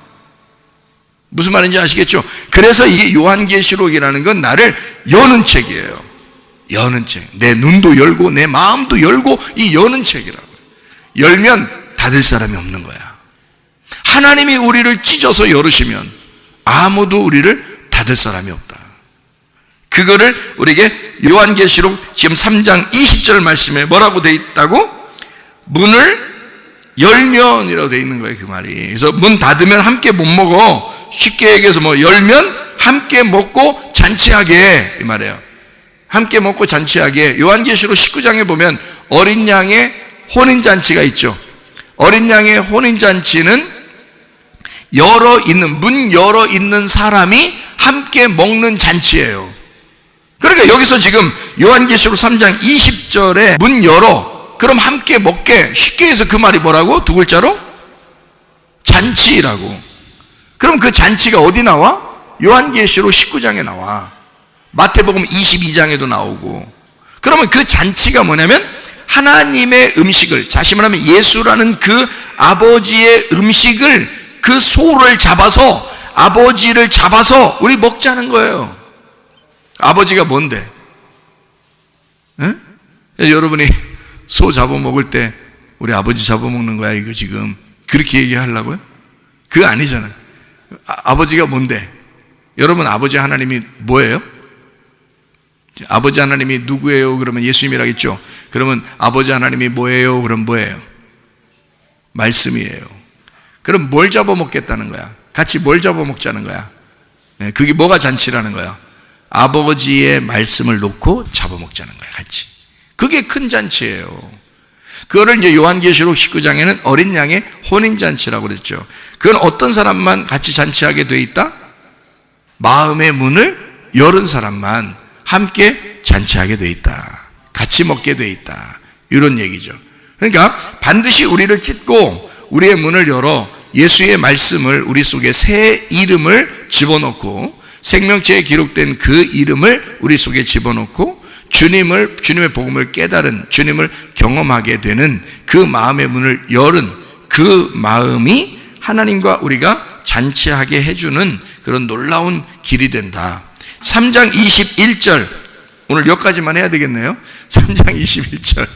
무슨 말인지 아시겠죠? 그래서 이게 요한계시록이라는 건 나를 여는 책이에요. 여는 책. 내 눈도 열고 내 마음도 열고, 이 여는 책이라고. 열면 닫을 사람이 없는 거야. 하나님이 우리를 찢어서 열으시면 아무도 우리를 닫을 사람이 없다. 그거를 우리에게 요한계시록 지금 3장 20절 말씀에 뭐라고 돼 있다고? 문을 열면이라고 돼 있는 거예요, 그 말이. 그래서 문 닫으면 함께 못 먹어. 쉽게 얘기해서 열면 함께 먹고 잔치하게, 이 말이에요. 함께 먹고 잔치하게. 요한계시록 19장에 보면 어린 양의 혼인잔치가 있죠. 어린 양의 혼인잔치는 문 열어 있는 사람이 함께 먹는 잔치예요. 그러니까 여기서 지금 요한계시록 3장 20절에 문 열어, 그럼 함께 먹게. 쉽게 해서 그 말이 뭐라고? 두 글자로? 잔치라고. 그럼 그 잔치가 어디 나와? 요한계시록 19장에 나와. 마태복음 22장에도 나오고. 그러면 그 잔치가 뭐냐면 하나님의 음식을, 다시 말하면 예수라는 그 아버지의 음식을, 그 소를 잡아서, 아버지를 잡아서 우리 먹자는 거예요. 아버지가 뭔데? 응? 여러분이 소 잡아먹을 때 우리 아버지 잡아먹는 거야 이거 지금 그렇게 얘기하려고요? 그거 아니잖아요. 아버지가 뭔데? 여러분, 아버지 하나님이 뭐예요? 아버지 하나님이 누구예요? 그러면 예수님이라겠죠. 그러면 아버지 하나님이 뭐예요? 그럼 뭐예요? 말씀이에요. 그럼 뭘 잡아먹겠다는 거야? 같이 뭘 잡아먹자는 거야? 그게 뭐가 잔치라는 거야? 아버지의 말씀을 놓고 잡아먹자는 거야, 같이. 그게 큰 잔치예요. 그거를 이제 요한계시록 19장에는 어린 양의 혼인잔치라고 그랬죠. 그건 어떤 사람만 같이 잔치하게 돼 있다? 마음의 문을 열은 사람만 함께 잔치하게 돼 있다. 같이 먹게 돼 있다. 이런 얘기죠. 그러니까 반드시 우리를 찢고 우리의 문을 열어 예수의 말씀을, 우리 속에 새 이름을 집어넣고, 생명체에 기록된 그 이름을 우리 속에 집어넣고 주님의 복음을 깨달은, 주님을 경험하게 되는 그 마음의 문을 열은 그 마음이 하나님과 우리가 잔치하게 해주는 그런 놀라운 길이 된다. 3장 21절, 오늘 여기까지만 해야 되겠네요. 3장 21절.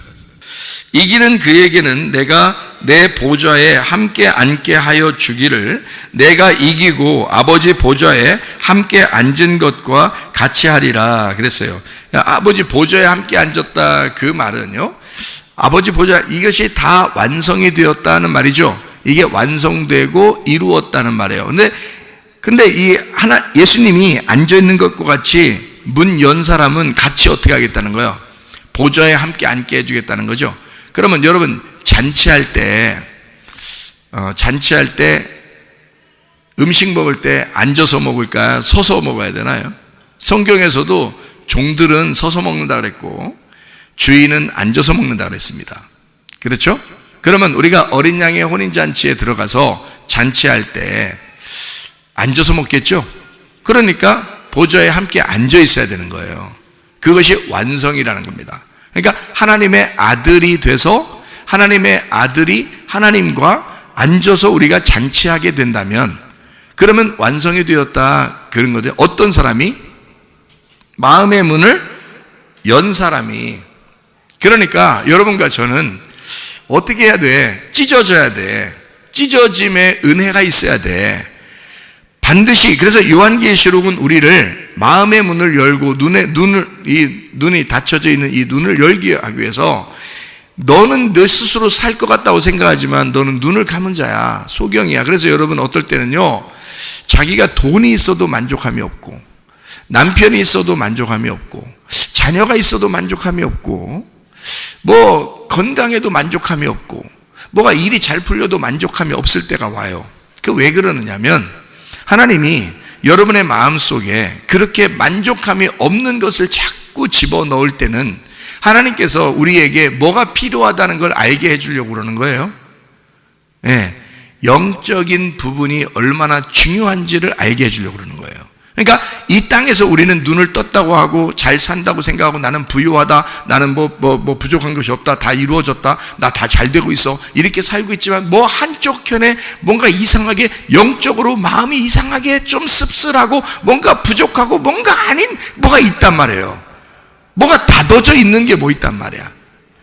이기는 그에게는 내가 내 보좌에 함께 앉게 하여 주기를, 내가 이기고 아버지 보좌에 함께 앉은 것과 같이 하리라 그랬어요. 아버지 보좌에 함께 앉았다, 그 말은요, 아버지 보좌, 이것이 다 완성이 되었다는 말이죠. 이게 완성되고 이루었다는 말이에요. 근데 이 예수님이 앉아 있는 것과 같이 문 연 사람은 같이 어떻게 하겠다는 거예요? 보좌에 함께 앉게 해주겠다는 거죠. 그러면 여러분 잔치할 때 음식 먹을 때 앉아서 먹을까요? 서서 먹어야 되나요? 성경에서도 종들은 서서 먹는다 그랬고 주인은 앉아서 먹는다 그랬습니다. 그렇죠? 그러면 우리가 어린 양의 혼인잔치에 들어가서 잔치할 때 앉아서 먹겠죠? 그러니까 보좌에 함께 앉아 있어야 되는 거예요. 그것이 완성이라는 겁니다. 그러니까 하나님의 아들이 돼서 하나님의 아들이 하나님과 앉아서 우리가 잔치하게 된다면 그러면 완성이 되었다 그런 거죠. 어떤 사람이? 마음의 문을 연 사람이. 그러니까 여러분과 저는 어떻게 해야 돼? 찢어져야 돼. 찢어짐의 은혜가 있어야 돼. 반드시. 그래서 요한계시록은 우리를 마음의 문을 열고 눈이 닫혀져 있는 이 눈을 열게 하기 위해서 너는 너 스스로 살 것 같다고 생각하지만 너는 눈을 감은 자야. 소경이야. 그래서 여러분 어떨 때는요, 자기가 돈이 있어도 만족함이 없고 남편이 있어도 만족함이 없고 자녀가 있어도 만족함이 없고 뭐 건강에도 만족함이 없고 뭐가 일이 잘 풀려도 만족함이 없을 때가 와요. 그 왜 그러느냐면 하나님이 여러분의 마음속에 그렇게 만족함이 없는 것을 자꾸 집어넣을 때는 하나님께서 우리에게 뭐가 필요하다는 걸 알게 해주려고 그러는 거예요. 네, 영적인 부분이 얼마나 중요한지를 알게 해주려고 그러는 거예요. 그러니까 이 땅에서 우리는 눈을 떴다고 하고 잘 산다고 생각하고 나는 부유하다, 나는 뭐 부족한 것이 없다, 다 이루어졌다, 나 다 잘 되고 있어, 이렇게 살고 있지만 뭐 한쪽 편에 뭔가 이상하게 영적으로 마음이 이상하게 좀 씁쓸하고 뭔가 부족하고 뭔가 아닌 뭐가 있단 말이에요. 뭐가 닫아져 있는 게 뭐 있단 말이야.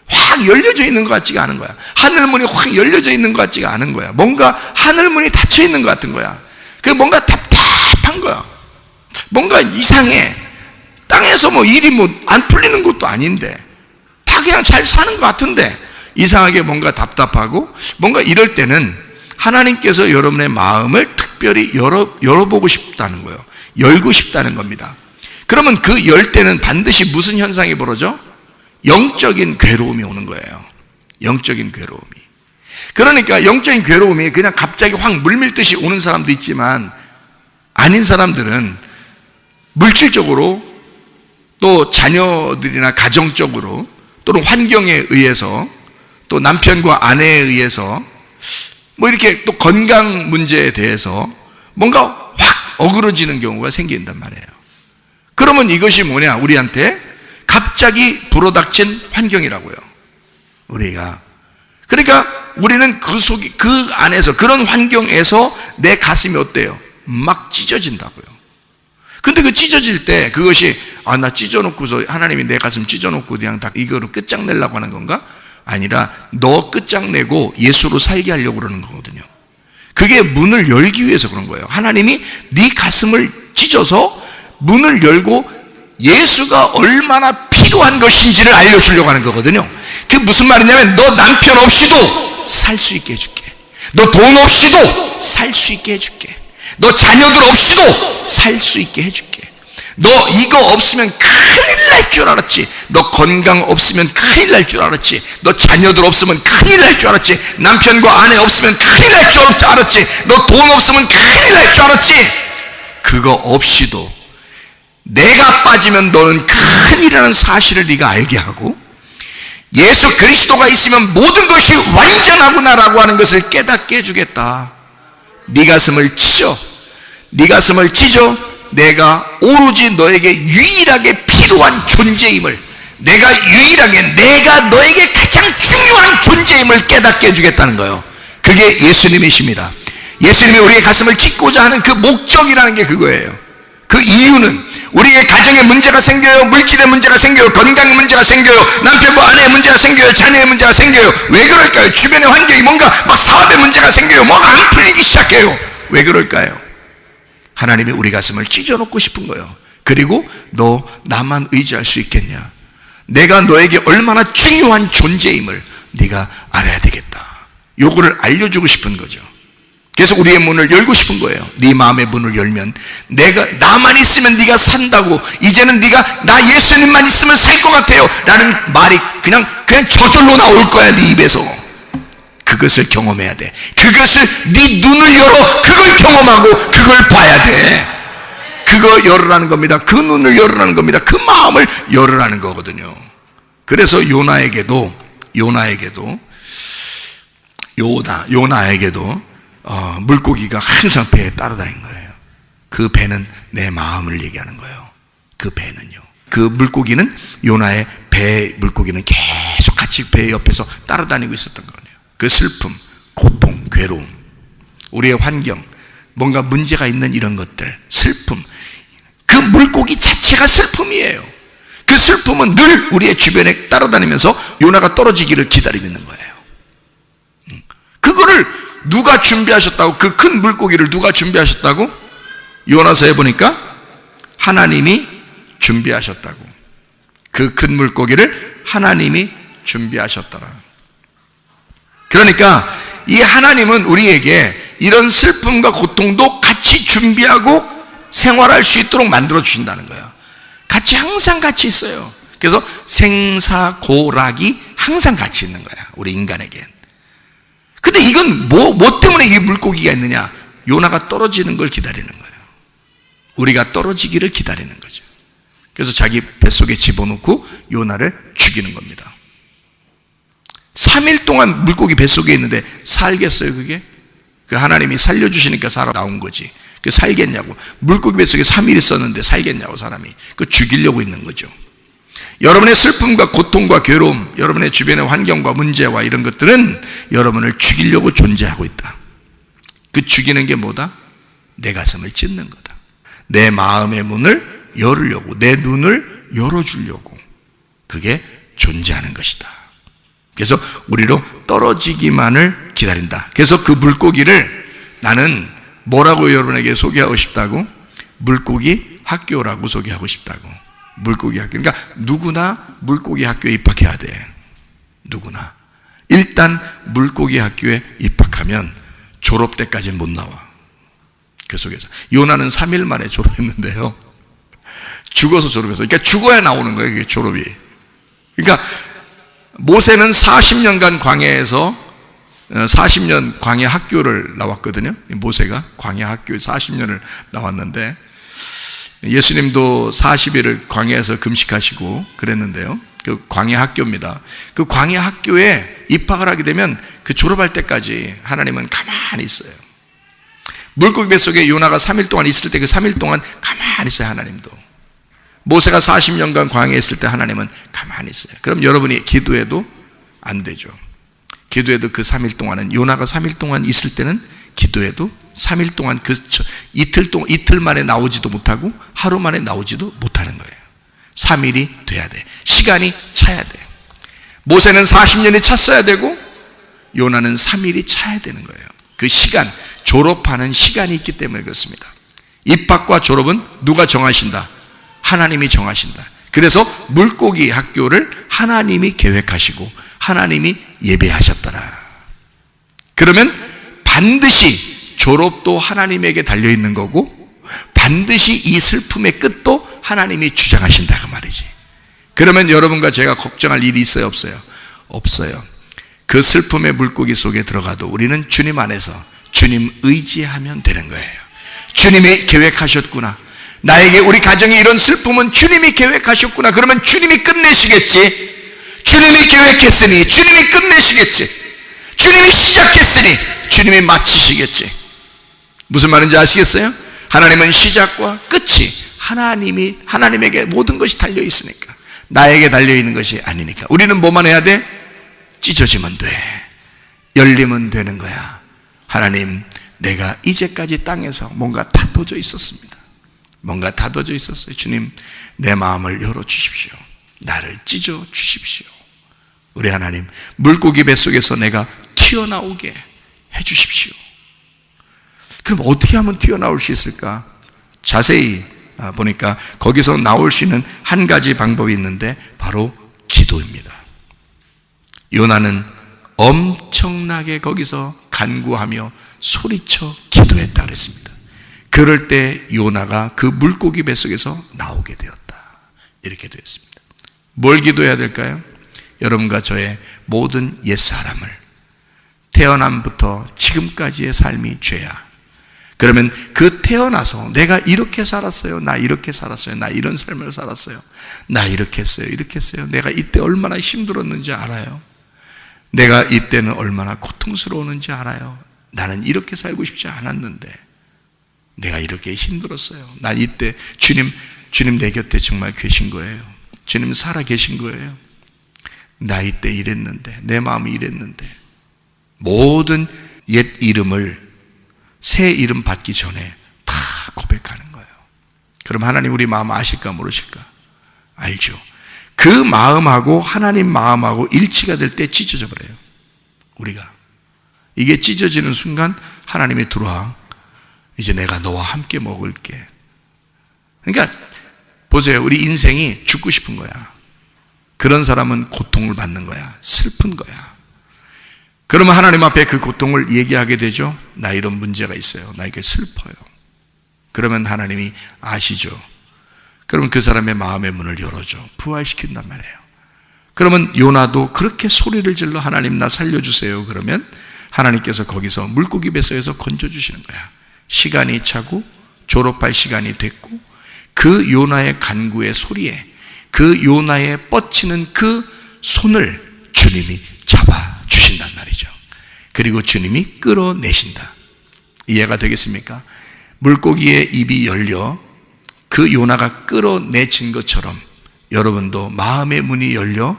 확 열려져 있는 것 같지가 않은 거야. 하늘문이 확 열려져 있는 것 같지가 않은 거야. 뭔가 하늘문이 닫혀 있는 것 같은 거야. 그게 뭔가 답답한 거야. 뭔가 이상해. 땅에서 뭐 일이 뭐 안 풀리는 것도 아닌데 다 그냥 잘 사는 것 같은데 이상하게 뭔가 답답하고 뭔가 이럴 때는 하나님께서 여러분의 마음을 특별히 열어보고 싶다는 거예요. 열고 싶다는 겁니다. 그러면 그 열 때는 반드시 무슨 현상이 벌어져? 영적인 괴로움이 오는 거예요. 영적인 괴로움이. 그러니까 영적인 괴로움이 그냥 갑자기 확 물밀듯이 오는 사람도 있지만 아닌 사람들은 물질적으로 또 자녀들이나 가정적으로 또는 환경에 의해서 또 남편과 아내에 의해서 뭐 이렇게 또 건강 문제에 대해서 뭔가 확 어그러지는 경우가 생긴단 말이에요. 그러면 이것이 뭐냐? 우리한테 갑자기 불어닥친 환경이라고요. 우리가. 그러니까 우리는 그 안에서 그런 환경에서 내 가슴이 어때요? 막 찢어진다고요. 근데 그 찢어질 때 그것이 나 찢어놓고서 하나님이 내 가슴 찢어놓고 그냥 다 이거로 끝장내려고 하는 건가? 아니라 너 끝장내고 예수로 살게 하려고 그러는 거거든요. 그게 문을 열기 위해서 그런 거예요. 하나님이 네 가슴을 찢어서 문을 열고 예수가 얼마나 필요한 것인지를 알려주려고 하는 거거든요. 그게 무슨 말이냐면 너 남편 없이도 살 수 있게 해줄게. 너 돈 없이도 살 수 있게 해줄게. 너 자녀들 없이도 살 수 있게 해줄게. 너 이거 없으면 큰일 날 줄 알았지. 너 건강 없으면 큰일 날 줄 알았지. 너 자녀들 없으면 큰일 날 줄 알았지. 남편과 아내 없으면 큰일 날 줄 알았지. 너 돈 없으면 큰일 날 줄 알았지. 그거 없이도 내가 빠지면 너는 큰일이라는 사실을 네가 알게 하고 예수 그리스도가 있으면 모든 것이 완전하구나라고 하는 것을 깨닫게 해주겠다. 네 가슴을 찢어. 네 가슴을 찢어. 내가 오로지 너에게 유일하게 필요한 존재임을, 내가 너에게 가장 중요한 존재임을 깨닫게 해주겠다는 거예요. 그게 예수님이십니다. 예수님이 우리의 가슴을 찢고자 하는 그 목적이라는 게 그거예요. 그 이유는 우리의 가정에 문제가 생겨요. 물질의 문제가 생겨요. 건강의 문제가 생겨요. 남편과 아내의 문제가 생겨요. 자녀의 문제가 생겨요. 왜 그럴까요? 주변의 환경이 뭔가 막 사업의 문제가 생겨요. 뭐가 안 풀리기 시작해요. 왜 그럴까요? 하나님이 우리 가슴을 찢어놓고 싶은 거예요. 그리고 너 나만 의지할 수 있겠냐? 내가 너에게 얼마나 중요한 존재임을 네가 알아야 되겠다. 요거를 알려주고 싶은 거죠. 그래서 우리의 문을 열고 싶은 거예요. 네 마음의 문을 열면 나만 있으면 네가 산다고, 이제는 네가 나 예수님만 있으면 살 것 같아요 라는 말이 그냥 저절로 나올 거야. 네 입에서. 그것을 경험해야 돼. 그것을 네 눈을 열어 그걸 경험하고 그걸 봐야 돼. 그거 열으라는 겁니다. 그 눈을 열으라는 겁니다. 그 마음을 열으라는 거거든요. 그래서 요나에게도 물고기가 항상 배에 따라다닌 거예요. 그 배는 내 마음을 얘기하는 거예요. 그 배는요. 그 물고기는 요나의 배 물고기는 계속 같이 배 옆에서 따라다니고 있었던 거예요. 그 슬픔, 고통, 괴로움, 우리의 환경, 뭔가 문제가 있는 이런 것들, 슬픔, 그 물고기 자체가 슬픔이에요. 그 슬픔은 늘 우리의 주변에 따라다니면서 요나가 떨어지기를 기다리고 있는 거예요. 그거를 누가 준비하셨다고? 그 큰 물고기를 누가 준비하셨다고? 요나서에 보니까 하나님이 준비하셨다고. 그 큰 물고기를 하나님이 준비하셨더라. 그러니까 이 하나님은 우리에게 이런 슬픔과 고통도 같이 준비하고 생활할 수 있도록 만들어 주신다는 거예요. 항상 같이 있어요. 그래서 생사고락이 항상 같이 있는 거야, 우리 인간에겐. 근데 이건 뭐 때문에 이 물고기가 있느냐? 요나가 떨어지는 걸 기다리는 거예요. 우리가 떨어지기를 기다리는 거죠. 그래서 자기 뱃속에 집어넣고 요나를 죽이는 겁니다. 3일 동안 물고기 뱃속에 있는데 살겠어요, 그게? 그 하나님이 살려주시니까 살아 나온 거지. 그 살겠냐고. 물고기 뱃속에 3일 있었는데 살겠냐고, 사람이. 그 죽이려고 있는 거죠. 여러분의 슬픔과 고통과 괴로움, 여러분의 주변의 환경과 문제와 이런 것들은 여러분을 죽이려고 존재하고 있다. 그 죽이는 게 뭐다? 내 가슴을 찢는 거다. 내 마음의 문을 열으려고, 내 눈을 열어주려고 그게 존재하는 것이다. 그래서 우리로 떨어지기만을 기다린다. 그래서 그 물고기를 나는 뭐라고 여러분에게 소개하고 싶다고? 물고기 학교라고 소개하고 싶다고. 물고기 학교. 그러니까 누구나 물고기 학교에 입학해야 돼. 누구나. 일단 물고기 학교에 입학하면 졸업 때까지는 못 나와. 그 속에서. 요나는 3일 만에 졸업했는데요. 죽어서 졸업했어. 그러니까 죽어야 나오는 거예요, 이게 졸업이. 그러니까 모세는 40년간 광야에서 40년 광야 학교를 나왔거든요. 모세가 광야 학교에 40년을 나왔는데, 예수님도 40일을 광야에서 금식하시고 그랬는데요. 그 광야 학교입니다. 그 광야 학교에 입학을 하게 되면 그 졸업할 때까지 하나님은 가만히 있어요. 물고기 뱃속에 요나가 3일 동안 있을 때 그 3일 동안 가만히 있어요, 하나님도. 모세가 40년간 광야에 있을 때 하나님은 가만히 있어요. 그럼 여러분이 기도해도 안 되죠. 기도해도 그 3일 동안은, 요나가 3일 동안 있을 때는 기도해도 3일 동안 이틀 만에 나오지도 못하고 하루 만에 나오지도 못하는 거예요. 3일이 돼야 돼. 시간이 차야 돼. 모세는 40년이 찼어야 되고 요나는 3일이 차야 되는 거예요. 그 시간, 졸업하는 시간이 있기 때문에 그렇습니다. 입학과 졸업은 누가 정하신다? 하나님이 정하신다. 그래서 물고기 학교를 하나님이 계획하시고 하나님이 예배하셨더라. 그러면 반드시 졸업도 하나님에게 달려있는 거고 반드시 이 슬픔의 끝도 하나님이 주장하신다, 그 말이지. 그러면 여러분과 제가 걱정할 일이 있어요, 없어요? 없어요. 그 슬픔의 물고기 속에 들어가도 우리는 주님 안에서 주님 의지하면 되는 거예요. 주님이 계획하셨구나. 나에게, 우리 가정에 이런 슬픔은 주님이 계획하셨구나. 그러면 주님이 끝내시겠지. 주님이 계획했으니 주님이 끝내시겠지. 주님이 시작했으니 주님이 마치시겠지. 무슨 말인지 아시겠어요? 하나님은 시작과 끝이 하나님에게 모든 것이 달려있으니까, 나에게 달려있는 것이 아니니까. 우리는 뭐만 해야 돼? 찢어지면 돼. 열리면 되는 거야. 하나님, 내가 이제까지 땅에서 뭔가 다퉈져 있었습니다. 뭔가 다뤄져 있었어요. 주님, 내 마음을 열어주십시오. 나를 찢어 주십시오. 우리 하나님, 물고기 뱃속에서 내가 튀어나오게 해주십시오. 그럼 어떻게 하면 튀어나올 수 있을까? 자세히 보니까 거기서 나올 수 있는 한 가지 방법이 있는데 바로 기도입니다. 요나는 엄청나게 거기서 간구하며 소리쳐 기도했다 그랬습니다. 그럴 때 요나가 그 물고기 뱃속에서 나오게 되었다, 이렇게 되었습니다. 뭘 기도해야 될까요? 여러분과 저의 모든 옛사람을, 태어남부터 지금까지의 삶이 죄야. 그러면 그 태어나서 내가 이렇게 살았어요, 나 이렇게 살았어요, 나 이런 삶을 살았어요, 나 이렇게 했어요, 이렇게 했어요, 내가 이때 얼마나 힘들었는지 알아요? 내가 이때는 얼마나 고통스러웠는지 알아요? 나는 이렇게 살고 싶지 않았는데 내가 이렇게 힘들었어요. 난 이때 주님 내 곁에 정말 계신 거예요. 주님 살아 계신 거예요. 나 이때 이랬는데, 내 마음이 이랬는데. 모든 옛 이름을 새 이름 받기 전에 다 고백하는 거예요. 그럼 하나님 우리 마음 아실까 모르실까? 알죠. 그 마음하고 하나님 마음하고 일치가 될 때 찢어져 버려요. 우리가 이게 찢어지는 순간 하나님이 들어와, 이제 내가 너와 함께 먹을게. 그러니까 보세요, 우리 인생이 죽고 싶은 거야. 그런 사람은 고통을 받는 거야, 슬픈 거야. 그러면 하나님 앞에 그 고통을 얘기하게 되죠. 나 이런 문제가 있어요, 나 이렇게 슬퍼요. 그러면 하나님이 아시죠. 그러면 그 사람의 마음의 문을 열어줘, 부활시킨단 말이에요. 그러면 요나도 그렇게 소리를 질러 하나님 나 살려주세요. 그러면 하나님께서 거기서 물고기 뱃속에서 건져주시는 거야. 시간이 차고 졸업할 시간이 됐고, 그 요나의 간구의 소리에, 그 요나의 뻗치는 그 손을 주님이 잡아주신단 말이죠. 그리고 주님이 끌어내신다. 이해가 되겠습니까? 물고기의 입이 열려 그 요나가 끌어내친 것처럼 여러분도 마음의 문이 열려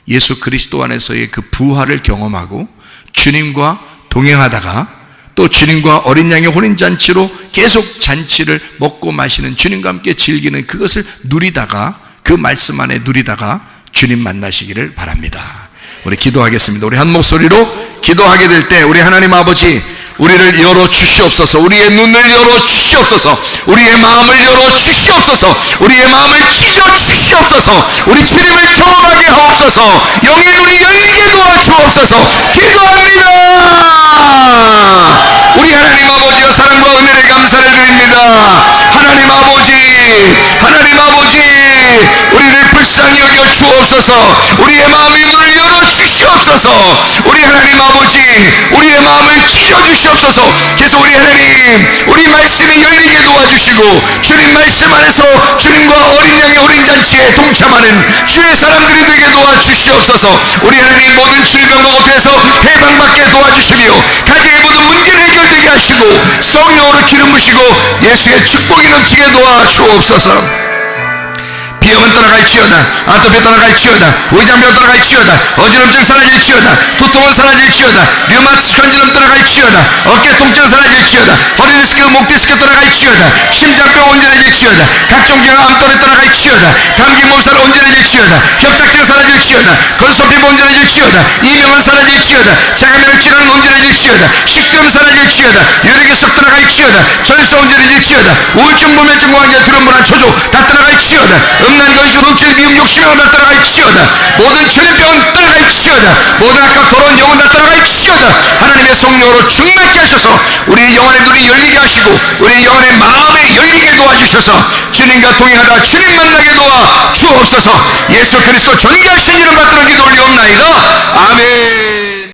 예수 그리스도 안에서의 그 부활을 경험하고 주님과 동행하다가 또 주님과 어린 양의 혼인잔치로 계속 잔치를 먹고 마시는, 주님과 함께 즐기는 그것을 누리다가, 그 말씀 안에 누리다가 주님 만나시기를 바랍니다. 우리 기도하겠습니다. 우리 한 목소리로 기도하게 될 때 우리 하나님 아버지, 우리를 열어 주시옵소서. 우리의 눈을 열어 주시옵소서. 우리의 마음을 열어 주시옵소서. 우리의 마음을 찢어 주시옵소서. 우리 주님을 경험하게 하옵소서. 영의 눈이 열리게 도와주옵소서. 기도합니다. 우리 하나님 아버지의 사랑과 은혜를 감사를 드립니다. 하나님 아버지, 우리를 불쌍히 여겨 주옵소서. 우리의 마음의 문을 열어 주시옵소서. 우리 하나님 아버지, 우리의 마음을 찢어 주시옵소서. 그래서 우리 하나님, 우리 말씀이 열리게 도와주시고 주님 말씀 안에서 주님과 어린 양의 어린잔치에 동참하는 주의 사람들이 되게 도와주시옵소서. 우리 하나님 모든 질병과 고통에서 해방받게 도와주시며 가정의 모든 문제를 해결되게 하시고 성령으로 기름 부시고 예수의 축복이 넘치게 도와주옵소서. 비염은 떠나갈지어다, 아토피 떠나갈지어다, 의장병 떠나갈지어다, 어지럼증 사라질지어다, 두통은 사라질지어다, 류마티스 관절염 떠나갈지어다, 어깨 통증 사라질지어다, 허리 디스크, 목 디스크 떠나갈지어다, 심장병 온전해질지어다, 각종 경암 떠나갈지어다, 감기 몸살 온전해질지어다, 협착증 사라질지어다, 건소피부 온전해질지어다, 이명은 사라질지어다, 자가면을 질환 온전해질지어다, 식도염 사라질지어다, 뇌력의 떠나갈지어다, 절소 온전해질지어다, 우울증, 불면증, 환자, 두려움불안, 초조 다 떠나갈지어다, 음란, 건수, 성질, 미움, 욕심은 다 떠나갈지어다, 모든 전염병은 떠나갈지어다, 모든 악한 더러운 영혼 다 떠나갈지어다. 하나님의 성령으로 충만케 하셔서 우리 영혼의 눈이 열리게 하시고 우리 영혼의 마음에 열리게 도와주셔서 주님과 동행하다 주님 만나게 도와 주옵소서. 예수 그리스도 존귀하신 이름 받들어 기도 올리옵나이다. 아멘.